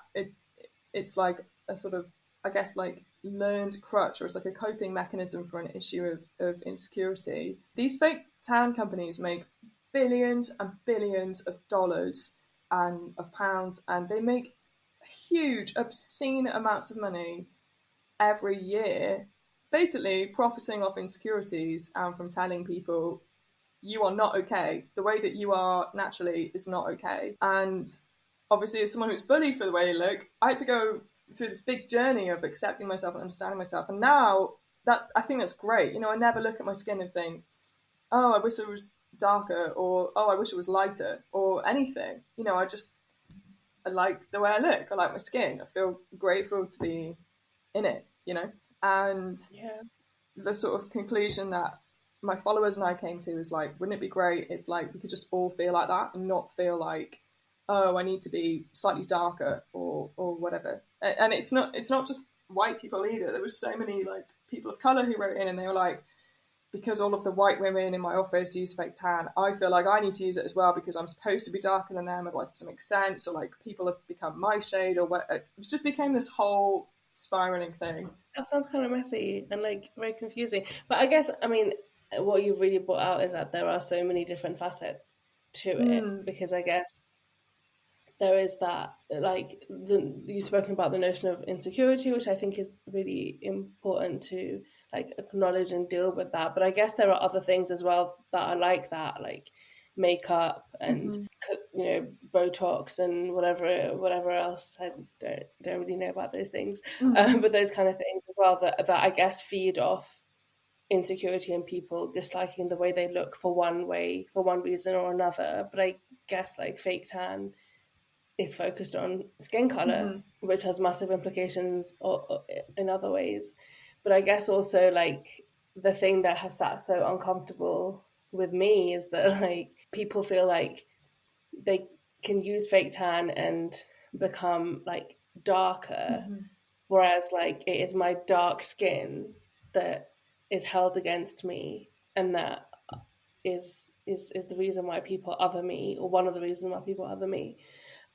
It's like a sort of, I guess, like learned crutch, or it's like a coping mechanism for an issue of insecurity. These fake tan companies make billions and billions of dollars and of pounds, and they make huge, obscene amounts of money every year, basically profiting off insecurities and from telling people you are not okay. The way that you are naturally is not okay. And obviously, as someone who's bullied for the way you look, I had to go through this big journey of accepting myself and understanding myself. And now that I think that's great. I never look at my skin and think, oh, I wish it was darker, or oh, I wish it was lighter, or anything. I like the way I look. I like my skin. I feel grateful to be in it, And the sort of conclusion that my followers and I came to is like, wouldn't it be great if like we could just all feel like that and not feel like, oh, I need to be slightly darker or whatever. And it's not just white people either. There was so many like people of color who wrote in and they were like, because all of the white women in my office use fake tan, I feel like I need to use it as well because I'm supposed to be darker than them, otherwise it doesn't make sense. Or like people have become my shade, or what. It just became this whole spiraling thing. That sounds kind of messy and like very confusing. But I guess, I mean, what you've really brought out is that there are so many different facets to it, because I guess there is that, like, you've spoken about the notion of insecurity, which I think is really important to like acknowledge and deal with that. But I guess there are other things as well that are like that, like makeup and Botox and whatever else. I don't really know about those things, but those kind of things as well that I guess feed off insecurity and people disliking the way they look for one reason or another. But I guess like fake tan is focused on skin color, which has massive implications in other ways. But I guess also like the thing that has sat so uncomfortable with me is that like people feel like they can use fake tan and become like darker, whereas like it is my dark skin that is held against me, and that is the reason why people other me, or one of the reasons why people other me.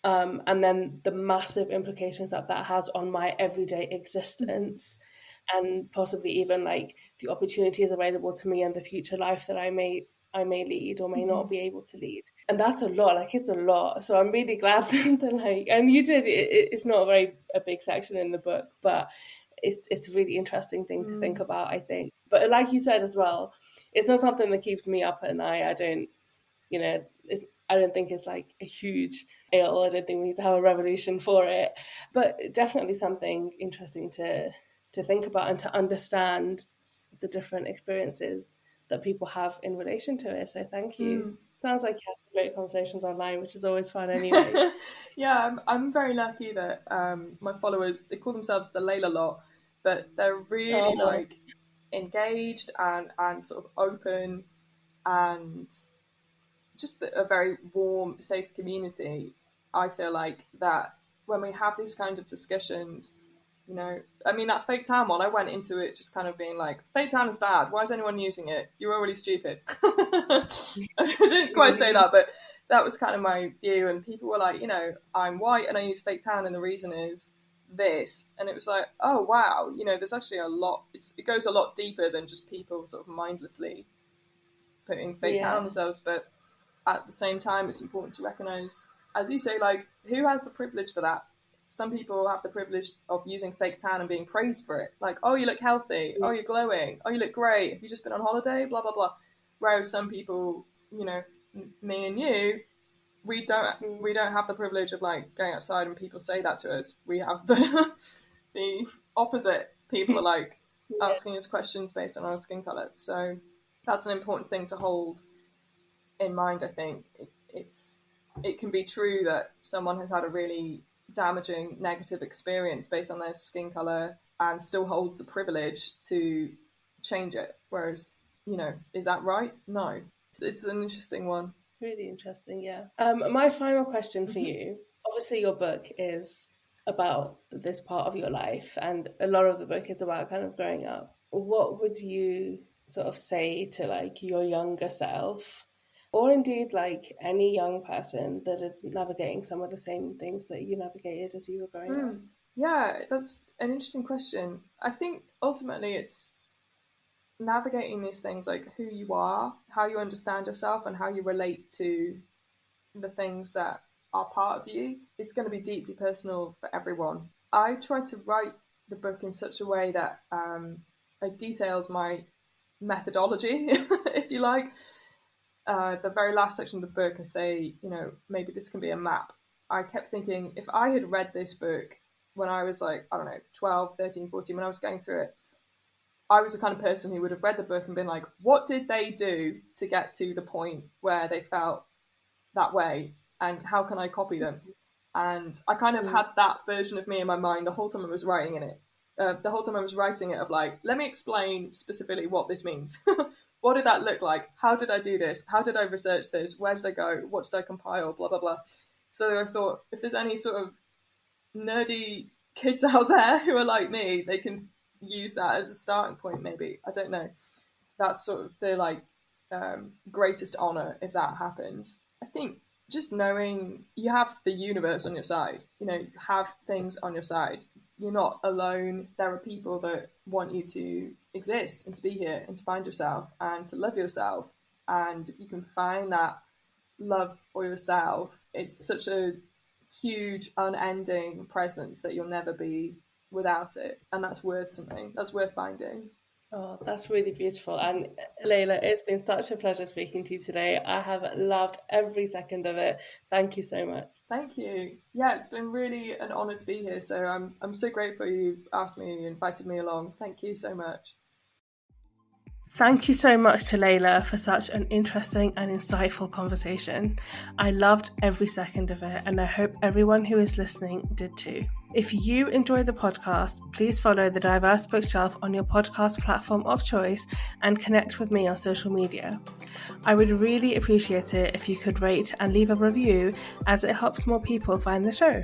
And then the massive implications that has on my everyday existence, and possibly even like the opportunities available to me and the future life that I may lead or may not be able to lead. And that's a lot, like it's a lot. So I'm really glad that like, and you did, it's not a big section in the book, but it's a really interesting thing to think about, I think. But like you said as well, it's not something that keeps me up at night. I don't think it's like a huge ill. I don't think we need to have a revolution for it, but definitely something interesting to think about and to understand the different experiences that people have in relation to it. So thank you. Sounds like you have some great conversations online, which is always fun anyway. Yeah, I'm very lucky that my followers, they call themselves the Laila lot, but they're really like engaged and sort of open and just a very warm, safe community. I feel like that when we have these kinds of discussions, you know, I mean, that fake tan one, I went into it just kind of being like, fake tan is bad. Why is anyone using it? You're already stupid. I didn't quite say that, but that was kind of my view. And people were like, you know, I'm white and I use fake tan and the reason is this. And it was like, oh, wow. You know, there's actually a lot, it goes a lot deeper than just people sort of mindlessly putting fake tan on themselves. But at the same time, it's important to recognize, as you say, like, who has the privilege for that? Some people have the privilege of using fake tan and being praised for it. Like, oh, you look healthy. Oh, you're glowing. Oh, you look great. Have you just been on holiday? Blah, blah, blah. Whereas some people, you know, me and you, we don't have the privilege of like going outside and people say that to us. We have the opposite. People are like asking us questions based on our skin color. So that's an important thing to hold in mind. I think it can be true that someone has had a really damaging negative experience based on their skin color and still holds the privilege to change it, whereas, you know, is that right? No. It's an interesting one. Really interesting. Yeah. My final question for you, obviously your book is about this part of your life and a lot of the book is about kind of growing up. What would you sort of say to like your younger self, or indeed like any young person that is navigating some of the same things that you navigated as you were growing up? Yeah, that's an interesting question. I think ultimately it's navigating these things, like who you are, how you understand yourself, and how you relate to the things that are part of you. It's going to be deeply personal for everyone. I tried to write the book in such a way that I detailed my methodology, if you like. The very last section of the book, I say, you know, maybe this can be a map. I kept thinking, if I had read this book when I was like, I don't know, 12, 13, 14, when I was going through it, I was the kind of person who would have read the book and been like, what did they do to get to the point where they felt that way? And how can I copy them? And I kind of had that version of me in my mind the whole time I was writing it of like, let me explain specifically what this means. What did that look like? How did I do this? How did I research this? Where did I go? What did I compile? Blah, blah, blah. So I thought, if there's any sort of nerdy kids out there who are like me, they can use that as a starting point, maybe. I don't know. That's sort of the like greatest honor if that happens. I think just knowing you have the universe on your side, you know, you have things on your side. You're not alone. There are people that want you to exist and to be here and to find yourself and to love yourself. And if you can find that love for yourself, it's such a huge, unending presence that you'll never be without it. And that's worth something. That's worth finding. Oh, that's really beautiful. And Laila, it's been such a pleasure speaking to you today. I have loved every second of it. Thank you so much. Thank you. Yeah, it's been really an honour to be here. So I'm so grateful you asked me, invited me along. Thank you so much. Thank you so much to Laila for such an interesting and insightful conversation. I loved every second of it, and I hope everyone who is listening did too. If you enjoy the podcast, please follow the Diverse Bookshelf on your podcast platform of choice and connect with me on social media. I would really appreciate it if you could rate and leave a review, as it helps more people find the show.